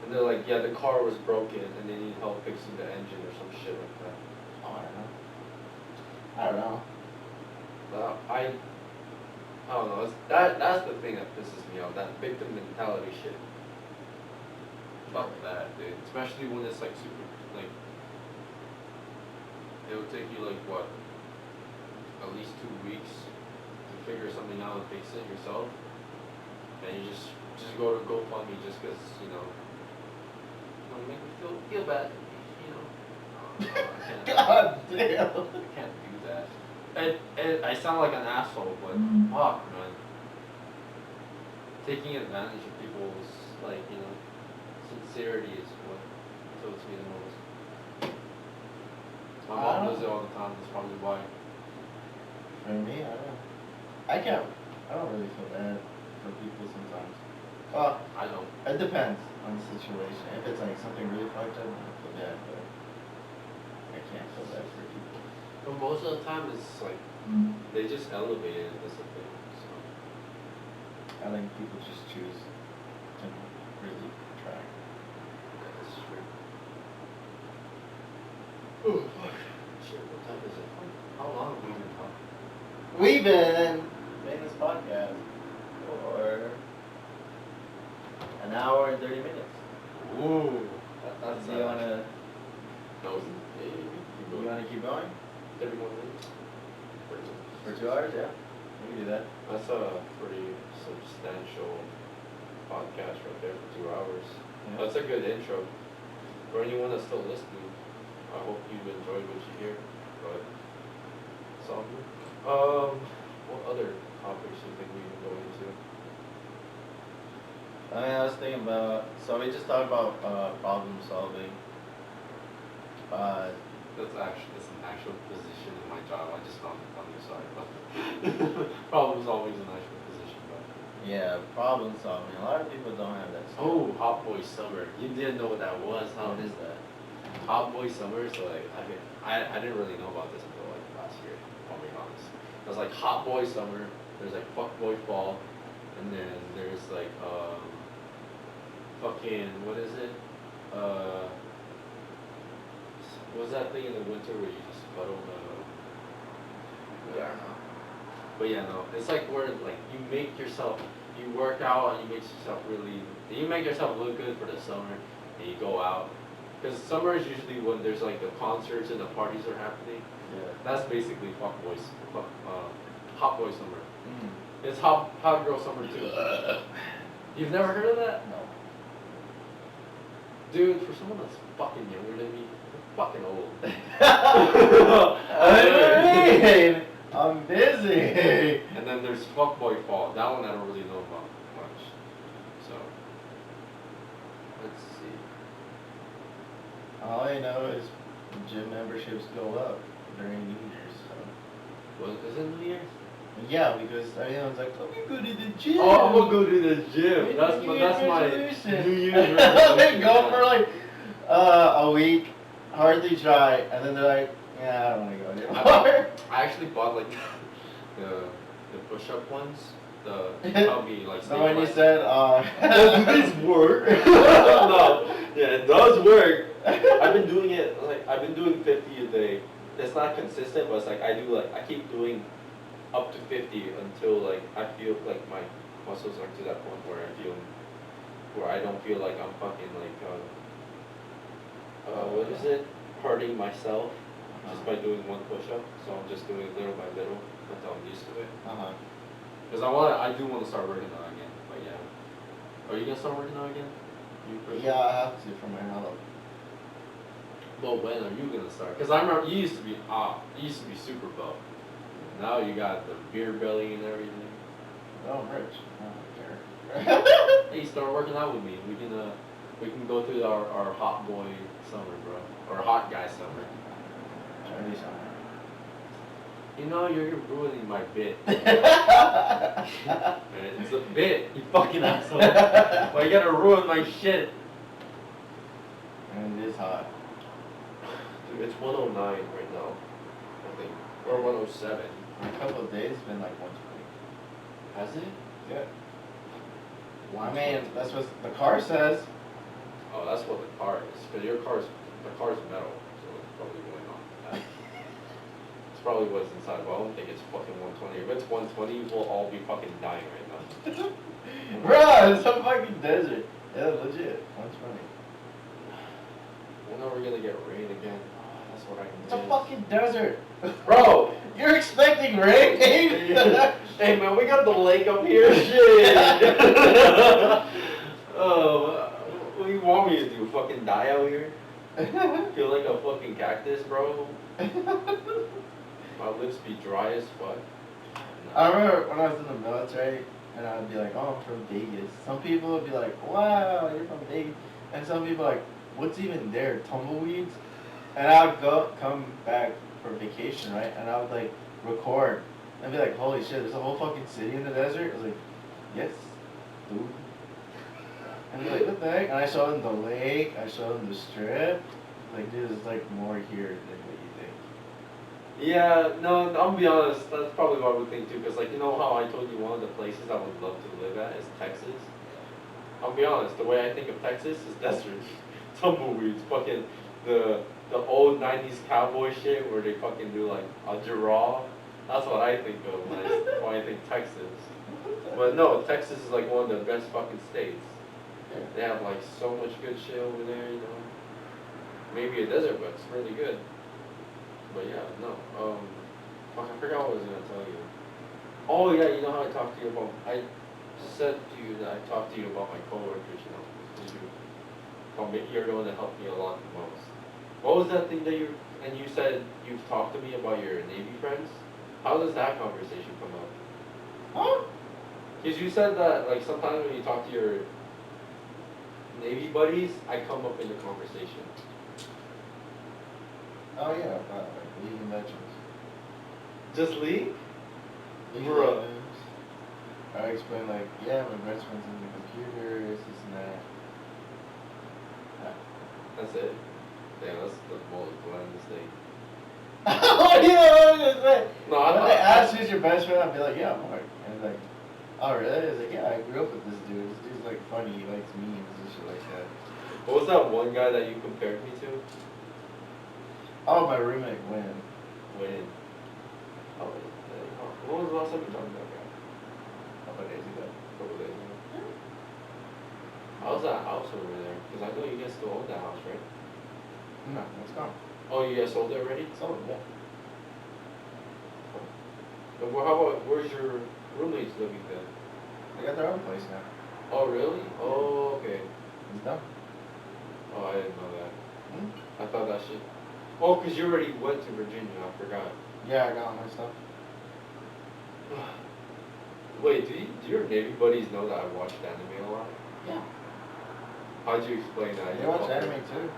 And they're like, yeah, the car was broken and they need help fixing the engine or some shit like that. Oh, I don't know. I don't know. That's the thing that pisses me off. That victim mentality shit. Fuck that, dude. Especially when it's like super, like, it would take you like what, at least 2 weeks to figure something out and fix it yourself, and you just go to GoFundMe just because you know make me feel bad, you know. I can't, God damn. I can't do that. And I sound like an asshole, but fuck, man. Taking advantage of people's, like, you know, sincerity is what tilts me the most. My mom does it all the time, that's probably why. For me, I don't really feel bad for people sometimes. Well, I don't. it depends on the situation. If it's like something really fucked up, I feel bad, but I can't feel bad for people. But most of the time, it's like, they just elevate it as a thing, so. I think people just choose to really try. That's true. Oh, fuck. Shit, what time is it? How long have we been talking? We've been making this podcast for an hour and 30 minutes. Ooh. That's Do you wanna you wanna keep going 31 minutes? for 2 hours? Yeah, we can do that. That's a pretty substantial podcast right there for 2 hours. Yeah. That's a good intro. For anyone that's still listening, I hope you enjoyed what you hear. But solving. What other topics do you think we can go into? I mean, I was thinking about. So we just talked about problem solving. That's an actual position in my job. I just found it funny. Sorry, but problem solving is an actual position, but. Yeah, problem solving. A lot of people don't have that Oh, skill. Hot Boy Summer. You didn't know what that was, huh? What is that? Hot Boy Summer. So like, I didn't really know about this until like last year. I'll be honest. It was like Hot Boy Summer. There's like Fuck Boy Fall, and then there's like fucking what is it? What's that thing in the winter where you just cuddle the? I don't know. But yeah, no, it's like where like you work out and you make yourself look good for the summer, and you go out. Because summer is usually when there's like the concerts and the parties are happening. Yeah. That's basically Hot Boy Summer. Mm. It's hot girl summer too. You've never heard of that? No. Dude, for someone that's fucking younger than me, you're fucking old. I mean, I'm busy. And then there's Fuckboy Fall. That one I don't really know about much. So, let's see. All I know is gym memberships go up during New Year's. So. Is it New Year's? Yeah, because everyone's like, let me go to the gym. Oh, I'm gonna go to the gym. That's my New Year's resolution. They go for like a week, hardly try, and then they're like, yeah, I don't want to go anymore. I actually bought like the push-up ones. You tell me like. So when you said, does this work? No, yeah, it does work. I've been doing it I've been doing 50 a day. It's not consistent, but it's like I keep doing up to 50 until like I feel like my muscles are to that point where I don't feel like I'm fucking like what is it, hurting myself just by doing one push-up. So I'm just doing it little by little until I'm used to it. Because I do want to start working out again. But yeah, are you gonna start working out again? Yeah, I have to for my health. But when are you gonna start? Because I remember you used to be super buff. Now you got the beer belly and everything. Oh, I'm rich. I don't care. Hey, start working out with me. We can go through our hot boy summer, bro, or hot guy summer. Charlie summer. You know you're ruining my bit. Man, it's a bit. You fucking asshole. Why you gotta ruin my shit? And it is hot. Dude, it's 109 right now, I think, or 107. In a couple of days, it's been like 120. Has it? Yeah. I mean, that's what the car says. Oh, that's what the car is. Because the car's metal, so it's probably going on. It's probably what's inside, but I don't think it's fucking 120. If it's 120, we'll all be fucking dying right now. Bruh, it's a fucking desert. Yeah, legit. 120. When are we gonna get rain again? Oh, that's what I can It's a fucking desert. Bro! You're expecting rain? Hey man, we got the lake up here. Shit! Oh, what do you want me to do? Fucking die out here? Feel like a fucking cactus, bro? My lips be dry as fuck. I remember when I was in the military, and I would be like, oh, I'm from Vegas. Some people would be like, wow, you're from Vegas. And some people like, what's even there? Tumbleweeds? And I would come back for vacation, right? And I would like record. And be like, holy shit, there's a whole fucking city in the desert? I was like, yes, dude. And they're like, what the heck? And I showed them the lake, I showed them the strip. Like, dude, there's like more here than what you think. Yeah, no, I'll be honest, that's probably what I would think too, because like, you know how I told you one of the places I would love to live at is Texas? I'll be honest, the way I think of Texas is desert. Tumbleweeds, fucking the old 90s cowboy shit where they fucking do like a draw. That's what I think of when I think Texas. But no, Texas is like one of the best fucking states. They have like so much good shit over there, you know. Maybe a desert, but it's really good. But yeah, no. Fuck, I forgot what I was gonna tell you. Oh yeah, you know how I talked to you about? I said to you that I talked to you about my coworkers, you know. You're the one that helped me a lot the most. What was that thing that you said you've talked to me about your Navy friends? How does that conversation come up? Huh? Because you said that like sometimes when you talk to your Navy buddies, I come up in the conversation. Oh yeah, like League of Legends. Just League? League of Bruh. Legends. I explain like, yeah, my best friend's in the computers, this and that. That's it. Damn, that's the most blandest thing. What do you want to say? No, When I they ask thought. who's your best friend, I'd be like, yeah, Mark. And it's like, oh really? It's like, yeah, I grew up with this dude. This dude's like funny, he likes memes and shit like that. What was that one guy that you compared me to? Oh, my roommate Gwen. When? Oh, when was the last time you talked to that guy? A couple days ago. A couple days ago. How's that house over there? Because I know you guys still own that house, right? No, it's gone. Oh, you guys sold it already? Sold, yeah. Well, how about, where's your roommates living then? They got their own place now. Oh, really? Oh, okay. It's done. Oh, I didn't know that. Hmm? I thought that shit. Oh, because you already went to Virginia, I forgot. Yeah, I got all my stuff. Wait, do your Navy buddies know that I watched anime a lot? Yeah. How'd you explain that? They watch anime too.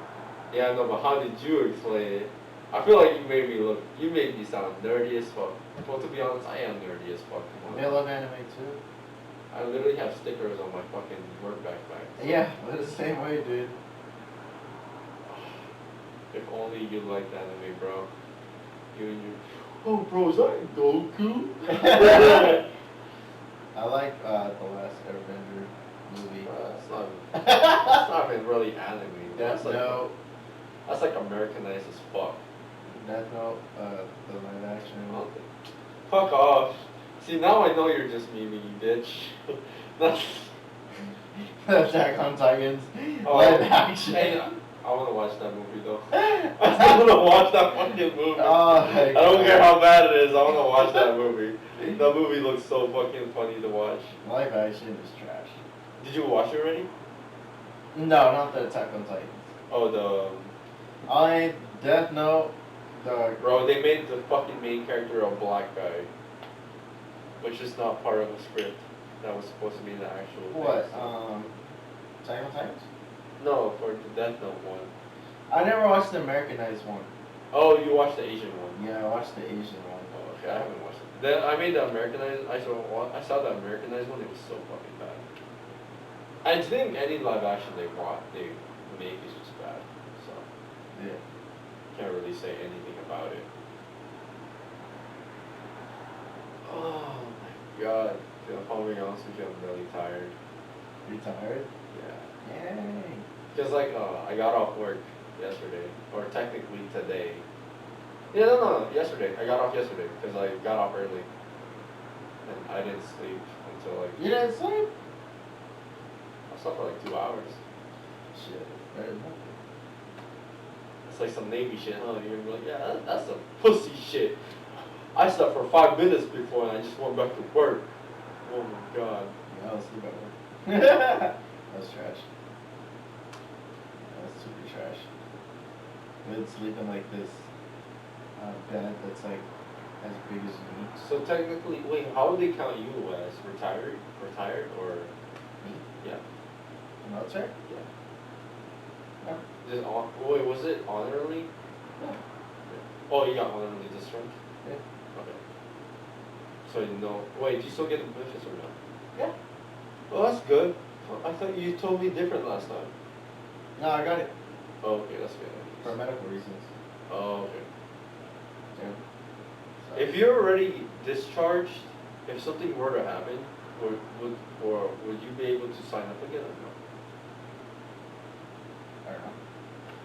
Yeah, no, but how did you explain it? I feel like you made me sound nerdy as fuck. Well, to be honest, I am nerdy as fuck. Come on. They love anime too. I literally have stickers on my fucking work backpack. Yeah, they're the same way, dude. If only you liked anime, bro. You and your... Oh, bro, is that Goku? I like the last Airbender movie. That's not even really anime. Death Note. That's like Americanized as fuck. Death Note, the live action. Fuck off. See, now I know you're just memeing, you bitch. That's... Attack on Titans. Oh, Live action. Hey, I want to watch that movie though. I still want to watch that fucking movie. Oh, I don't care how bad it is, I want to watch that movie. That movie looks so fucking funny to watch. Live action is trash. Did you watch it already? No, not the Attack on Titans. Oh, the... I Death Note. Bro, they made the fucking main character a black guy. Which is not part of the script. That was supposed to be the actual What? thing. Attack on Titans? No, for the Death Note one. I never watched the Americanized one. Oh, you watched the Asian one. Yeah, I watched the Asian one. Oh, okay, I haven't watched it. Then I made the Americanized. I saw the Americanized one. It was so fucking bad. I think any live action they make is just bad. So Yeah. can't really say anything about it. Oh my god. If I'm being honest with you, I'm really tired. You tired? Yeah. Yay. Cause like I got off work yesterday, or technically today. Yeah, no, yesterday. I got off yesterday because I got off early, and I didn't sleep until like. You didn't sleep? I slept for like 2 hours. Shit. Better than nothing. It's like some Navy shit, huh? You're gonna be like, yeah, that's some pussy shit. I slept for 5 minutes before and I just went back to work. Oh my god. Yeah, I was sleep at work. That was trash. That was super trash. Good sleeping like this bed that's like as big as me. So technically, wait, how would they count you as retired or? Me? Yeah. Military? Yeah. No. Wait, was it honorably? Yeah. Oh, you got honorably discharged? Yeah. Okay. So you know, wait, do you still get the benefits or not? Yeah. Well, that's good. I thought you told me different last time. No, I got it. Oh, okay, that's good. For medical reasons. Oh, okay. Yeah. So. If you're already discharged, if something were to happen, would you be able to sign up again or no? I don't know.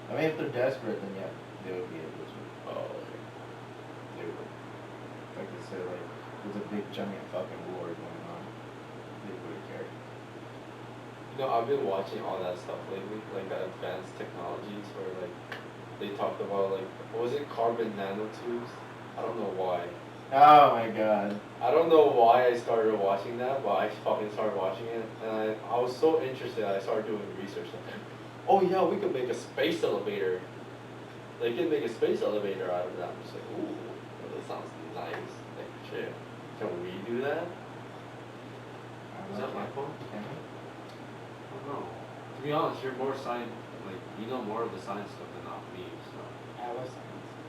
I mean, if they're desperate, then yeah, they would be able to. Oh, okay. They would. Like I said, like, there's a big giant fucking war going on. They wouldn't care. You know, I've been watching all that stuff lately, like the advanced technologies where like they talked about like, what was it, carbon nanotubes? I don't know why. Oh my god. I don't know why I started watching that, but I fucking started watching it, and I was so interested. I started doing research. Like, oh yeah, we could make a space elevator. They can make a space elevator out of that. I'm just like, ooh, well, that sounds nice. Like, Shit. Can we do that? Is that my phone? Can we? I don't know. To be honest, you're more science, like, you know more of the science stuff than not me, so. Yeah, what's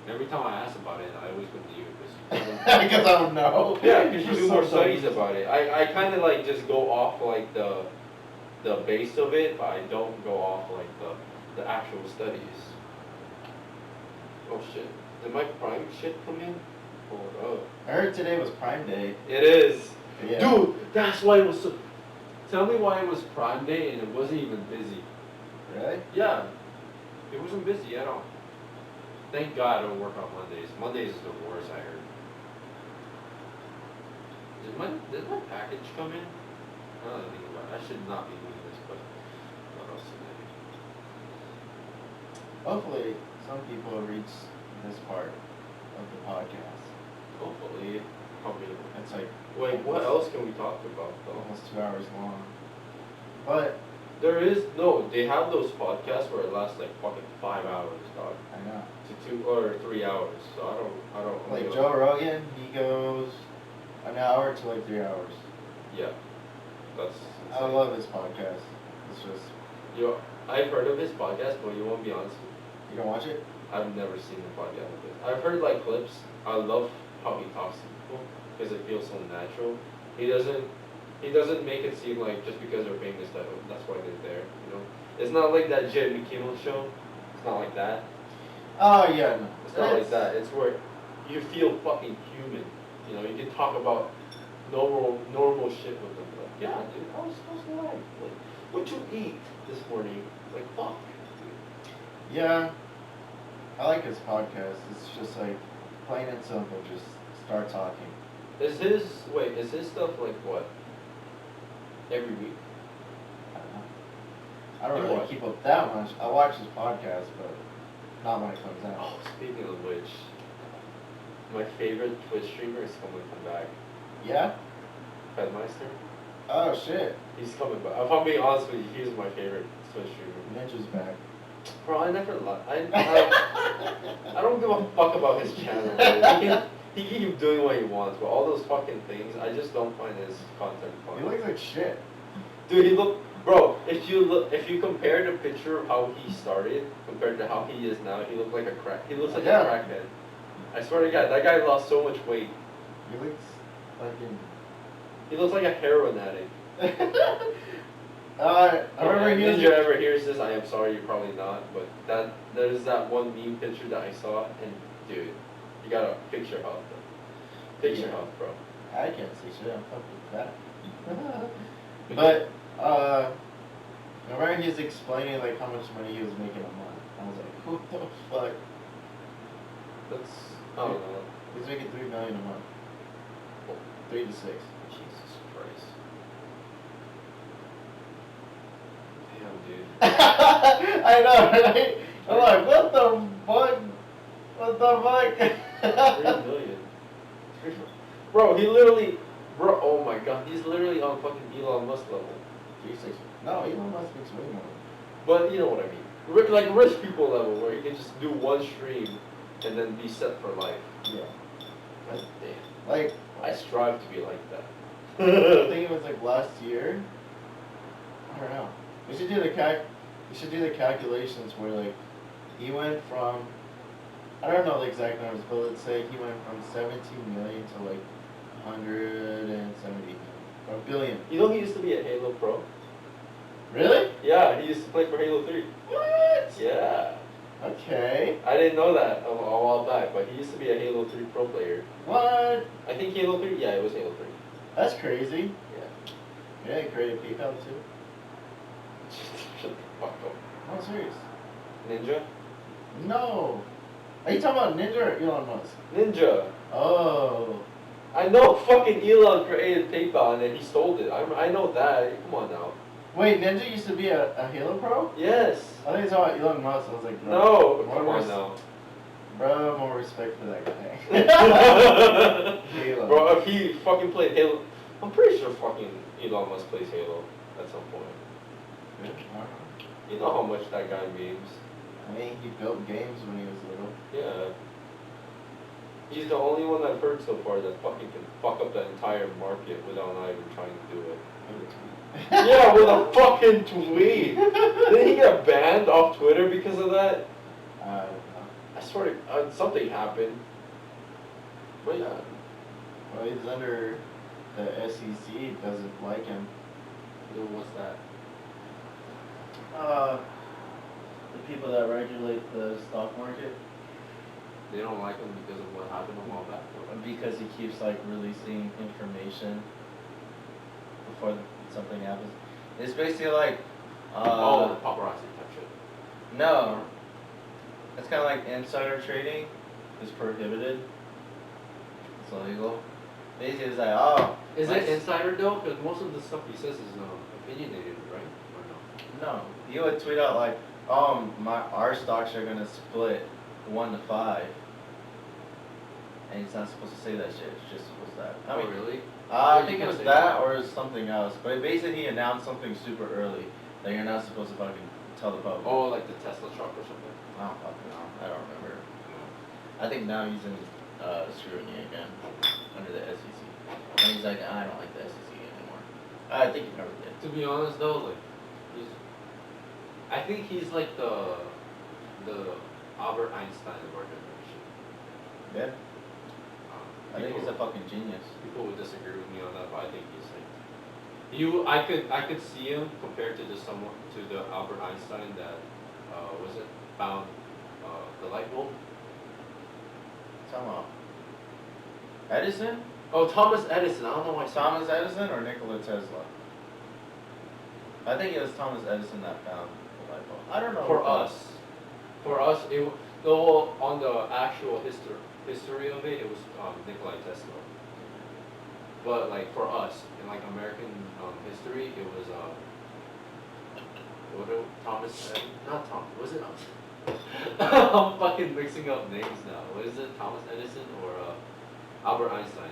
Every time I ask about it, I always go to you, that? Because I don't know. yeah, because you do So more dumb. studies about it. I kind of like just go off like the base of it, but I don't go off like the actual studies. Oh shit. Did my Prime shit come in? Hold up. I heard today was Prime Day. It is. Yeah. Dude, that's why it was so. Tell me why it was Prime Day and it wasn't even busy. Really? Yeah. It wasn't busy at all. Thank God I don't work on Mondays. Mondays is the worst, I heard. Did my package come in? I don't think about it. I should not be doing this, but what else today? Hopefully, some people reach this part of the podcast. Hopefully. Probably. It's like Wait, what else can we talk about though? almost 2 hours long. But There is, no, they have those podcasts where it lasts like fucking 5 hours, dog. I know. To 2 or 3 hours. So I don't Like know. Joe Rogan, he goes an hour to like 3 hours. Yeah. That's I love his podcast. It's just Yo, I've heard of his podcast, but you won't be honest with me. you don't watch it? I've never seen the podcast of it. I've heard like clips. I love how he talks to people because it feels so natural. He doesn't make it seem like just because they're famous that's why they're there. You know, it's not like that Jimmy Kimmel show. It's not like that. Oh yeah, no. It's not like that. It's where you feel fucking human. You know, you can talk about normal shit with them. Like, yeah, dude, how's life? Like, what'd you eat this morning? Like, fuck. Yeah. I like his podcast. It's just like plain and simple, just start talking. Is his stuff like what? Every week? I don't know. I don't You really watch? keep up that much. I watch his podcast, but not when it comes out. Oh, speaking of which, my favorite Twitch streamer is coming back. Yeah? Fedmeister. Oh shit. He's coming back. If I'm being honest with you, he's my favorite Twitch streamer. Ninja's back. Bro, I never I don't give a fuck about his channel. Bro. He can keep doing what he wants, but all those fucking things, I just don't find his content fun. He looks like shit. Dude, if you compare the picture of how he started compared to how he is now, he looks like a a crackhead. I swear to God, that guy lost so much weight. He looks fucking. He looks like a heroin addict. I remember If he was. Ninja ever hears this, I am sorry, you're probably not, but there's that one meme picture that I saw, and dude, you gotta picture health, bro. Picture health, bro. I can't see shit. I'm fucking fat. But I remember he was explaining like how much money he was making a month. I was like, what the fuck? That's, I don't know. He's making $3 million a month. 3 to 6. Jesus Christ. Damn, dude. I know, right? I'm like, what the fuck? What the fuck? 3 million. Bro, oh my God, he's literally on fucking Elon Musk level. 3-6. No, Elon Musk makes way more. But you know what I mean. Like rich people level, where you can just do one stream and then be set for life. Yeah. God damn. Like, I strive to be like that. I think it was like last year. I don't know. We should do the calculations where like he went from, I don't know the exact numbers, but let's say he went from 17 million to like 170 million, or a billion. You know he used to be a Halo pro? Really? Yeah, he used to play for Halo 3. What? Yeah. Okay. I didn't know that a while back, but he used to be a Halo 3 pro player. What? I think Halo 3, yeah, it was Halo 3. That's crazy. Yeah. Yeah, he created PayPal too. Shut the fuck up. I'm serious. Ninja? No. Are you talking about Ninja or Elon Musk? Ninja. Oh. I know fucking Elon created PayPal and then he stole it. I know that. Come on now. Wait, Ninja used to be a Halo pro? Yes. I think it's all about Elon Musk. I was like, bro, No. more Come on res- now. Bro, more respect for that guy. Halo. Bro, if he fucking played Halo, I'm pretty sure fucking Elon Musk plays Halo at some point. Yeah, I don't know. You know how much that guy memes. I mean, he built games when he was little. Yeah. He's the only one I've heard so far that fucking can fuck up the entire market without not even trying to do it. Yeah, with a fucking tweet. Didn't he get banned off Twitter because of that? I don't know. I swear to something happened. But yeah. Well, he's under the SEC. Doesn't like him. What's that? The people that regulate the stock market, They don't like him because of what happened a while back. because he keeps like releasing information before something happens. It's basically like, Oh, the paparazzi type shit. no, it's kind of like insider trading is prohibited. It's illegal. Basically, it's like, oh, Is my it insider though? Because most of the stuff he says is opinionated, right? Or no? No, he would tweet out like, "Oh, our stocks are gonna split 1 to 5," and he's not supposed to say that shit. It's just supposed to. I mean, Really? I think it was that or it was something else. But basically, he announced something super early that you're not supposed to fucking tell the public. Oh, like the Tesla truck or something? I don't fucking know. I don't remember. I think now he's in scrutiny again under the SEC, and he's like, I don't like the SEC anymore. I think he never did. To be honest though, like, I think he's like the Albert Einstein of our generation. Yeah. I think he's a fucking genius. People would disagree with me on that, but I think he's like I could see him compared to just someone to the Albert Einstein that was it found the light bulb. Talking about Edison? Oh, Thomas Edison. I don't know why. Thomas Edison or Nikola Tesla? I think it was Thomas Edison that found the light bulb. I don't know. For us, the whole on the actual history of it, it was Nikola Tesla. But like for us in like American history, it was Thomas Edison? Not Thomas. Was it? I'm fucking mixing up names now. What is it? Thomas Edison or Albert Einstein?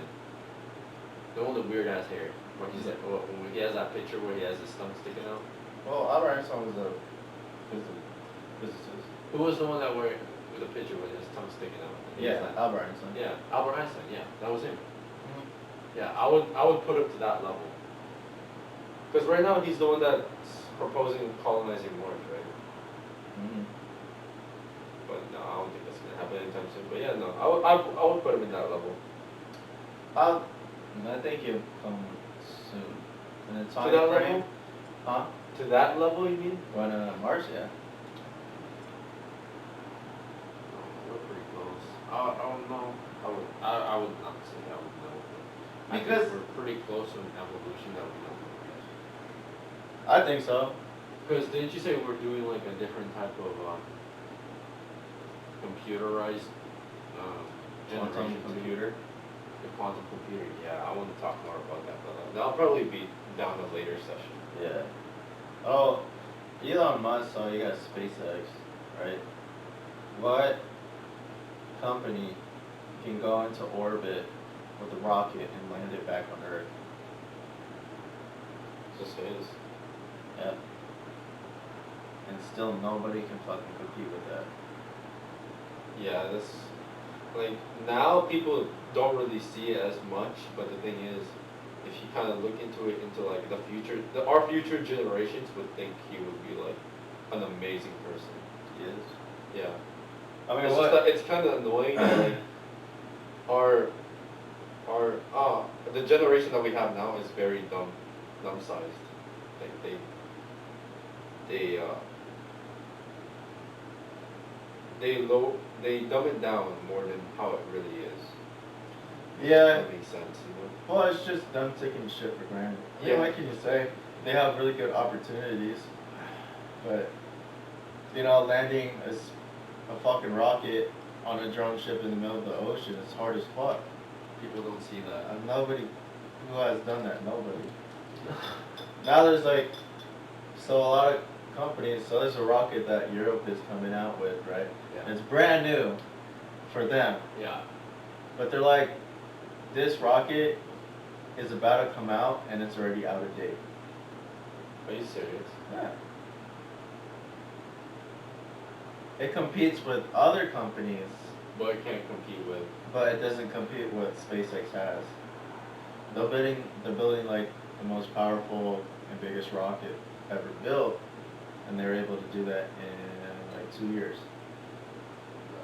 The one with the weird ass hair. Where he's like, when he has that picture where he has his stump sticking out. Well, Albert Einstein was a physicist. Who was the one that with the picture with his tongue sticking out? Yeah, Albert Einstein. Yeah, Albert Einstein. Yeah, that was him. Mm-hmm. Yeah, I would put him to that level. Because right now he's the one that's proposing colonizing Mars, right? Mm-hmm. But no, I don't think that's gonna happen anytime soon. But yeah, no, I would put him in that level. I think it'll come soon. In a To time that frame. level? Huh? To that level, you mean? When Mars, yeah. No, we're pretty close. I don't know. I would not say I would know. I think Because- we're pretty close in evolution that we know. I think so. Because didn't you say we're doing like a different type of computerized Quantum generation computer. The quantum computer, yeah, I want to talk more about that, but that'll probably be down a later session. Yeah. Oh, Elon Musk, so you got SpaceX, right? What company can go into orbit with a rocket and land it back on Earth? Just his. Yeah. And still nobody can fucking compete with that. Yeah, that's like now people don't really see it as much, but the thing is, if you kind of look into it, into like the future, our future generations would think he would be like an amazing person. He is. Yeah. I mean, It's what? just that it's kind of annoying that like our the generation that we have now is very dumb sized. Like they dumb it down more than how it really is. Yeah. That makes sense, you know. Well, it's just them taking shit for granted. I mean, Yeah. what can you say? They have really good opportunities, but landing a fucking rocket on a drone ship in the middle of the ocean is hard as fuck. People don't see that. Nobody who has done that. Nobody. Now there's a lot of companies. So there's a rocket that Europe is coming out with, right? Yeah. It's brand new for them, Yeah. but they're like, this rocket is about to come out and it's already out of date. Are you serious? Yeah. It competes with other companies But it can't compete with. but it doesn't compete with SpaceX has. They're building like the most powerful and biggest rocket ever built, and they were able to do that in like 2 years.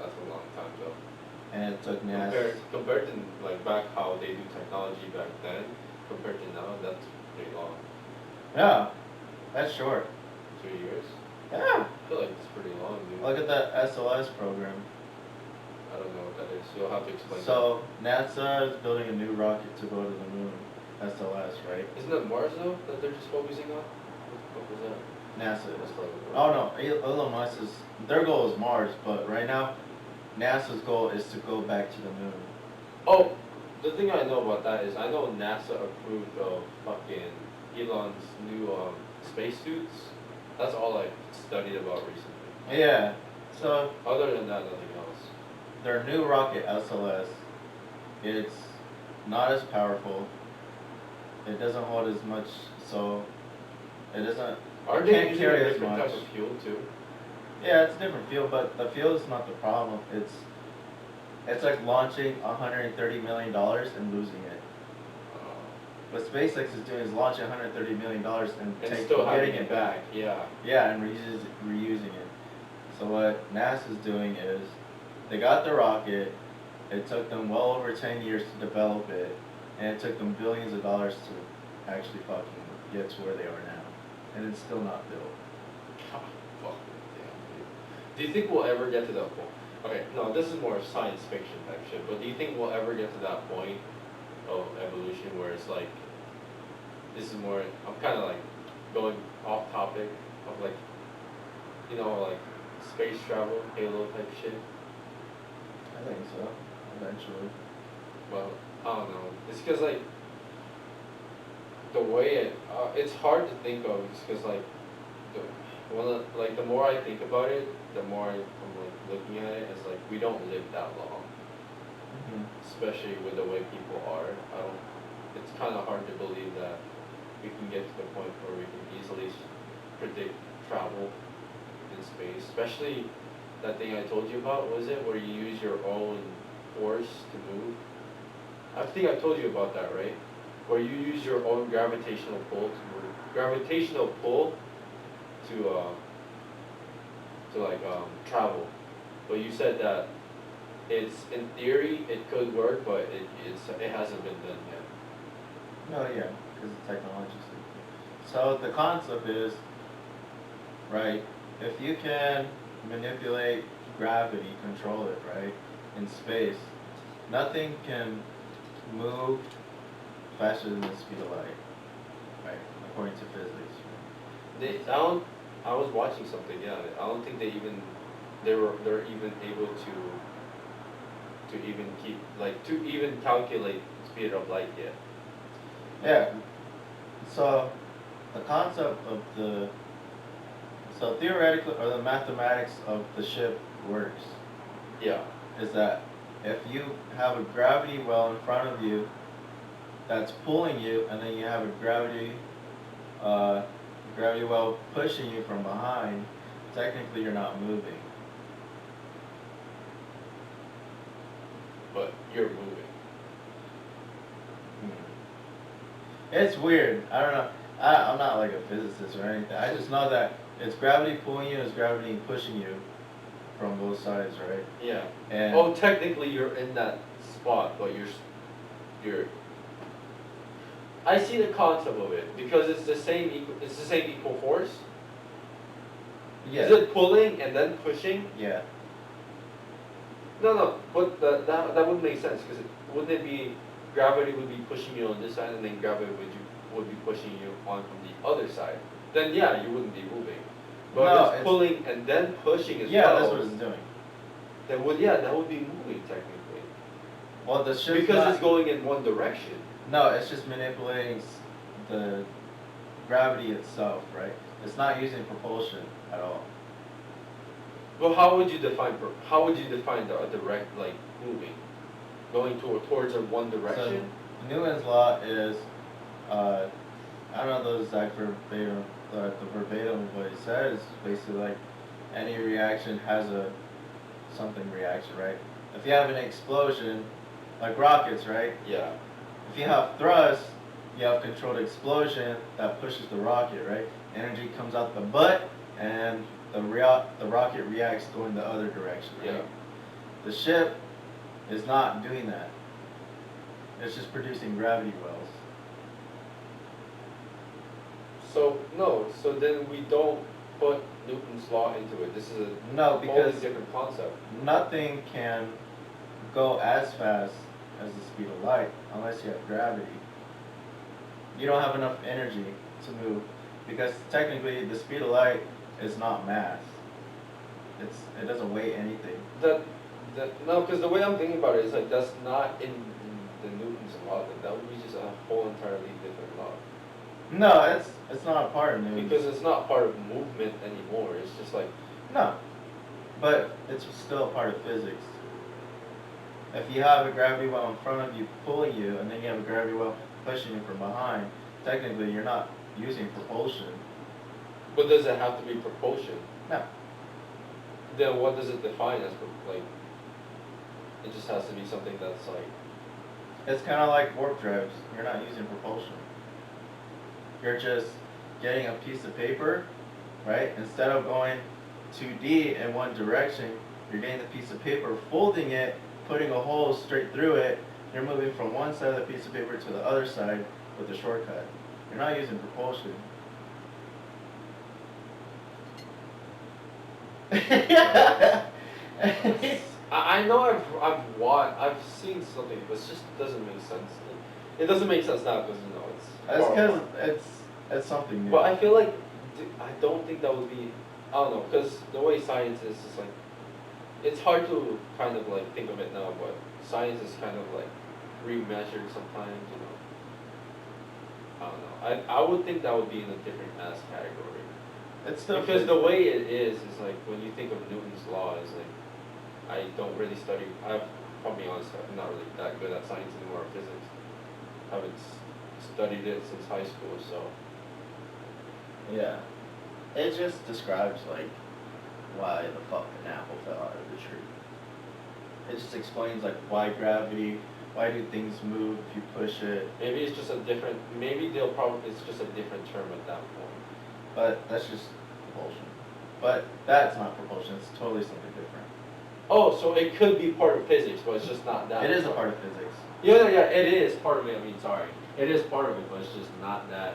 That's a long time though. And it took NASA. Compared to like back how they do technology back then, compared to now, that's pretty long. Yeah, that's short. 2 years. Yeah. I feel like it's pretty long, dude. Look at that SLS program. I don't know what that is. You'll have to explain. So NASA is building a new rocket to go to the moon. SLS, right? Isn't it Mars though that they're just focusing on? What was that? NASA That's is. probably Oh no, Elon Musk is, their goal is Mars, but right now, NASA's goal is to go back to the moon. Oh, the thing I know about that is I know NASA approved of fucking Elon's new spacesuits. That's all I studied about recently. Yeah. So Other than that, nothing else. their new rocket SLS, it's not as powerful. It doesn't hold as much, so it doesn't. Aren't it they can't using a carry as different much. type of fuel too? Yeah, it's a different fuel, but the fuel is not the problem. It's like launching $130 million and losing it. What SpaceX is doing is launching $130 million and Still having getting it back, yeah. Yeah, and reusing it. So what NASA's doing is, they got the rocket. It took them well over 10 years to develop it, and it took them billions of dollars to actually fucking get to where they are now, and it's still not built. Fuck, damn, dude. Do you think we'll ever get to that point? Okay, no, this is more science fiction type shit, but do you think we'll ever get to that point of evolution where it's like, this is more, I'm kind of like going off topic of like, you know, like space travel, Halo type shit? I think so, eventually. Well, I don't know. It's because like, the way it's hard to think of just because like, the more I think about it, the more I'm like looking at it, it's like we don't live that long. Mm-hmm. Especially with the way people are. It's kind of hard to believe that we can get to the point where we can easily predict travel in space. Especially that thing I told you about, was it? Where you use your own force to move? I think I told you about that, right? Where you use your own gravitational pull to move. Gravitational pull to travel. But you said that it's, in theory, it could work, but it hasn't been done yet. No, yeah, because the technology's so the concept is, right, if you can manipulate gravity, control it, right, in space, nothing can move faster than the speed of light, right, according to physics. I was watching something, yeah. I don't think they're even able to even keep, like, to even calculate the speed of light yet. Yeah, so the concept of so theoretically, or the mathematics of the ship works, Yeah. is that if you have a gravity well in front of you that's pulling you, and then you have a gravity well pushing you from behind, technically you're not moving. But you're moving. It's weird. I don't know. I'm not like a physicist or anything. I just know that it's gravity pulling you, it's gravity pushing you from both sides, right? Yeah. And Oh, technically you're in that spot, but you're. I see the concept of it because it's the same equal force. yeah, Is it pulling and then pushing? yeah. No, but that would make sense because wouldn't it be gravity would be pushing you on this side and then gravity would be pushing you on from the other side? Then yeah, you wouldn't be moving. But No, if it's pulling and then pushing as Yeah, well. that's what it's doing. Then that would be moving technically. Well, the ship's Because not, it's going in one direction. No, it's just manipulating the gravity itself, right? It's not using propulsion at all. Well, how would you define the direct, like, moving? Going towards one direction? So Newton's law is, I don't know the exact verbatim, the verbatim of what he says, basically like any reaction has a something reaction, right? if you have an explosion, like rockets, right? Yeah. If you have thrust, you have controlled explosion that pushes the rocket, right? Energy comes out the butt, and the rocket reacts going the other direction, right? Yeah. The ship is not doing that. It's just producing gravity wells. So no, so then we don't put Newton's law into it. This is a No, totally because different concept. nothing can go as fast as the speed of light unless you have gravity. You don't have enough energy to move because technically the speed of light is not mass. It doesn't weigh anything. No, because the way I'm thinking about it is like that's not in the Newton's law. That would be just a whole entirely different law. No, it's not a part of Newton's. Because it's not part of movement anymore. It's just like No, but it's still a part of physics. If you have a gravity well in front of you pulling you, and then you have a gravity well pushing you from behind, technically you're not using propulsion. But does it have to be propulsion? No. Then what does it define as like? It just has to be something that's like. It's kind of like warp drives. You're not using propulsion. You're just getting a piece of paper, right? Instead of going 2D in one direction, you're getting the piece of paper, folding it, putting a hole straight through it. You're moving from one side of the piece of paper to the other side with a shortcut. You're not using propulsion. I know I've seen something, but it just doesn't make sense. It doesn't make sense now because it's. That's because it's something new. But I feel like I don't think that would be. I don't know, because the way science is like. It's hard to kind of like think of it now, but science is kind of like remeasured sometimes, I don't know. I would think that would be in a different mass category. It's still because the way it is like when you think of Newton's law is like I don't really study. I'll be honest, I'm not really that good at science anymore or physics. Haven't studied it since high school, so. Yeah, it just describes like why the fuck an apple fell out of the tree. It just explains like why gravity, why do things move if you push it. Maybe it's just a different. Maybe it's just a different term at that point. But that's just propulsion. But that's not propulsion. It's totally something different. Oh, so it could be part of physics, but it's just not that. It is a part of physics. Yeah, it is part of it. I mean, sorry, it is part of it, but it's just not that.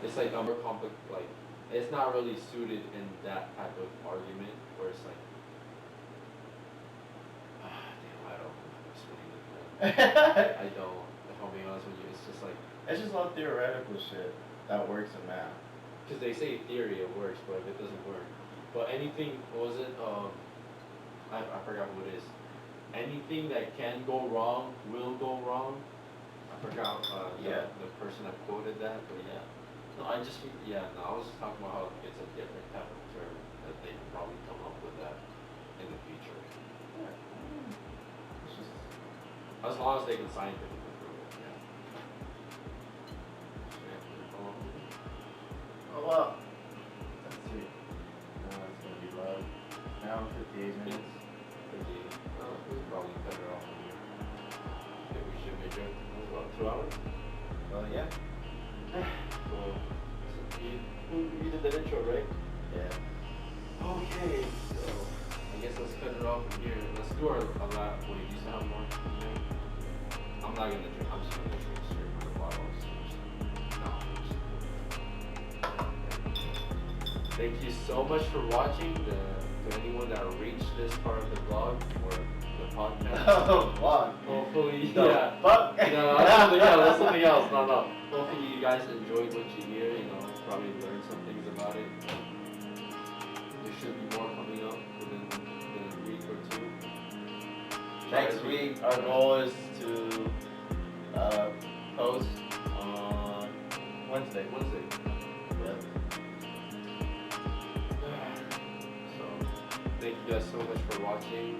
It's like more complex. Like, it's not really suited in that type of argument where it's like, damn, I don't explain it. I don't. If I'm being honest with you, it's just like. It's just all theoretical shit that works in math. Because they say theory it works, but if it doesn't work. But anything, what was it? I forgot what it is. Anything that can go wrong will go wrong. I forgot the person that quoted that, but yeah. No, I was just talking about how it's a different type of term that they can probably come up with that in the future. Yeah. It's just As long as they can scientifically prove it, yeah. oh well. Let's see. It's gonna be low. Now 58 minutes. We're probably better off from here. I think we should make it about 2 hours. Well, yeah. So you did the intro, right? Yeah. Okay, so I guess let's cut it off from here. Let's do our lap. Wait, you still have more? I'm not gonna drink. I'm just gonna drink straight from the bottle. No. Thank you so much for watching. To anyone that reached this part of the vlog or the podcast. Oh, vlog. Hopefully, The yeah. fuck? No, that's something else. No. Hopefully you guys enjoyed what you hear. Probably learned some things about it. There should be more coming up within a week or two. Next week, our goal is to post on Wednesday. Yep. So, thank you guys so much for watching.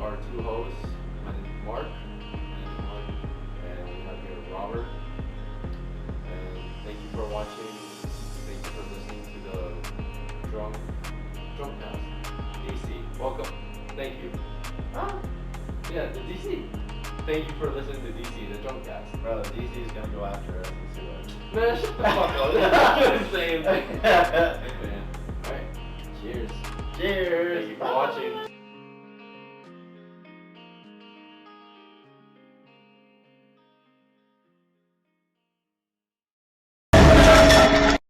Our two hosts, my name is Mark, and we have here Robert. And thank you for watching. Thank you for listening to the DrunkPodCast. AC. Welcome. Thank you. Huh? Yeah, the DC. Thank you for listening to DC, the DrunkCast. Bro, DC is gonna go after us. Let's see what. Man, shut the fuck up. That's the same thing. Man. Alright. Cheers. Cheers. Thank you for Bye. watching.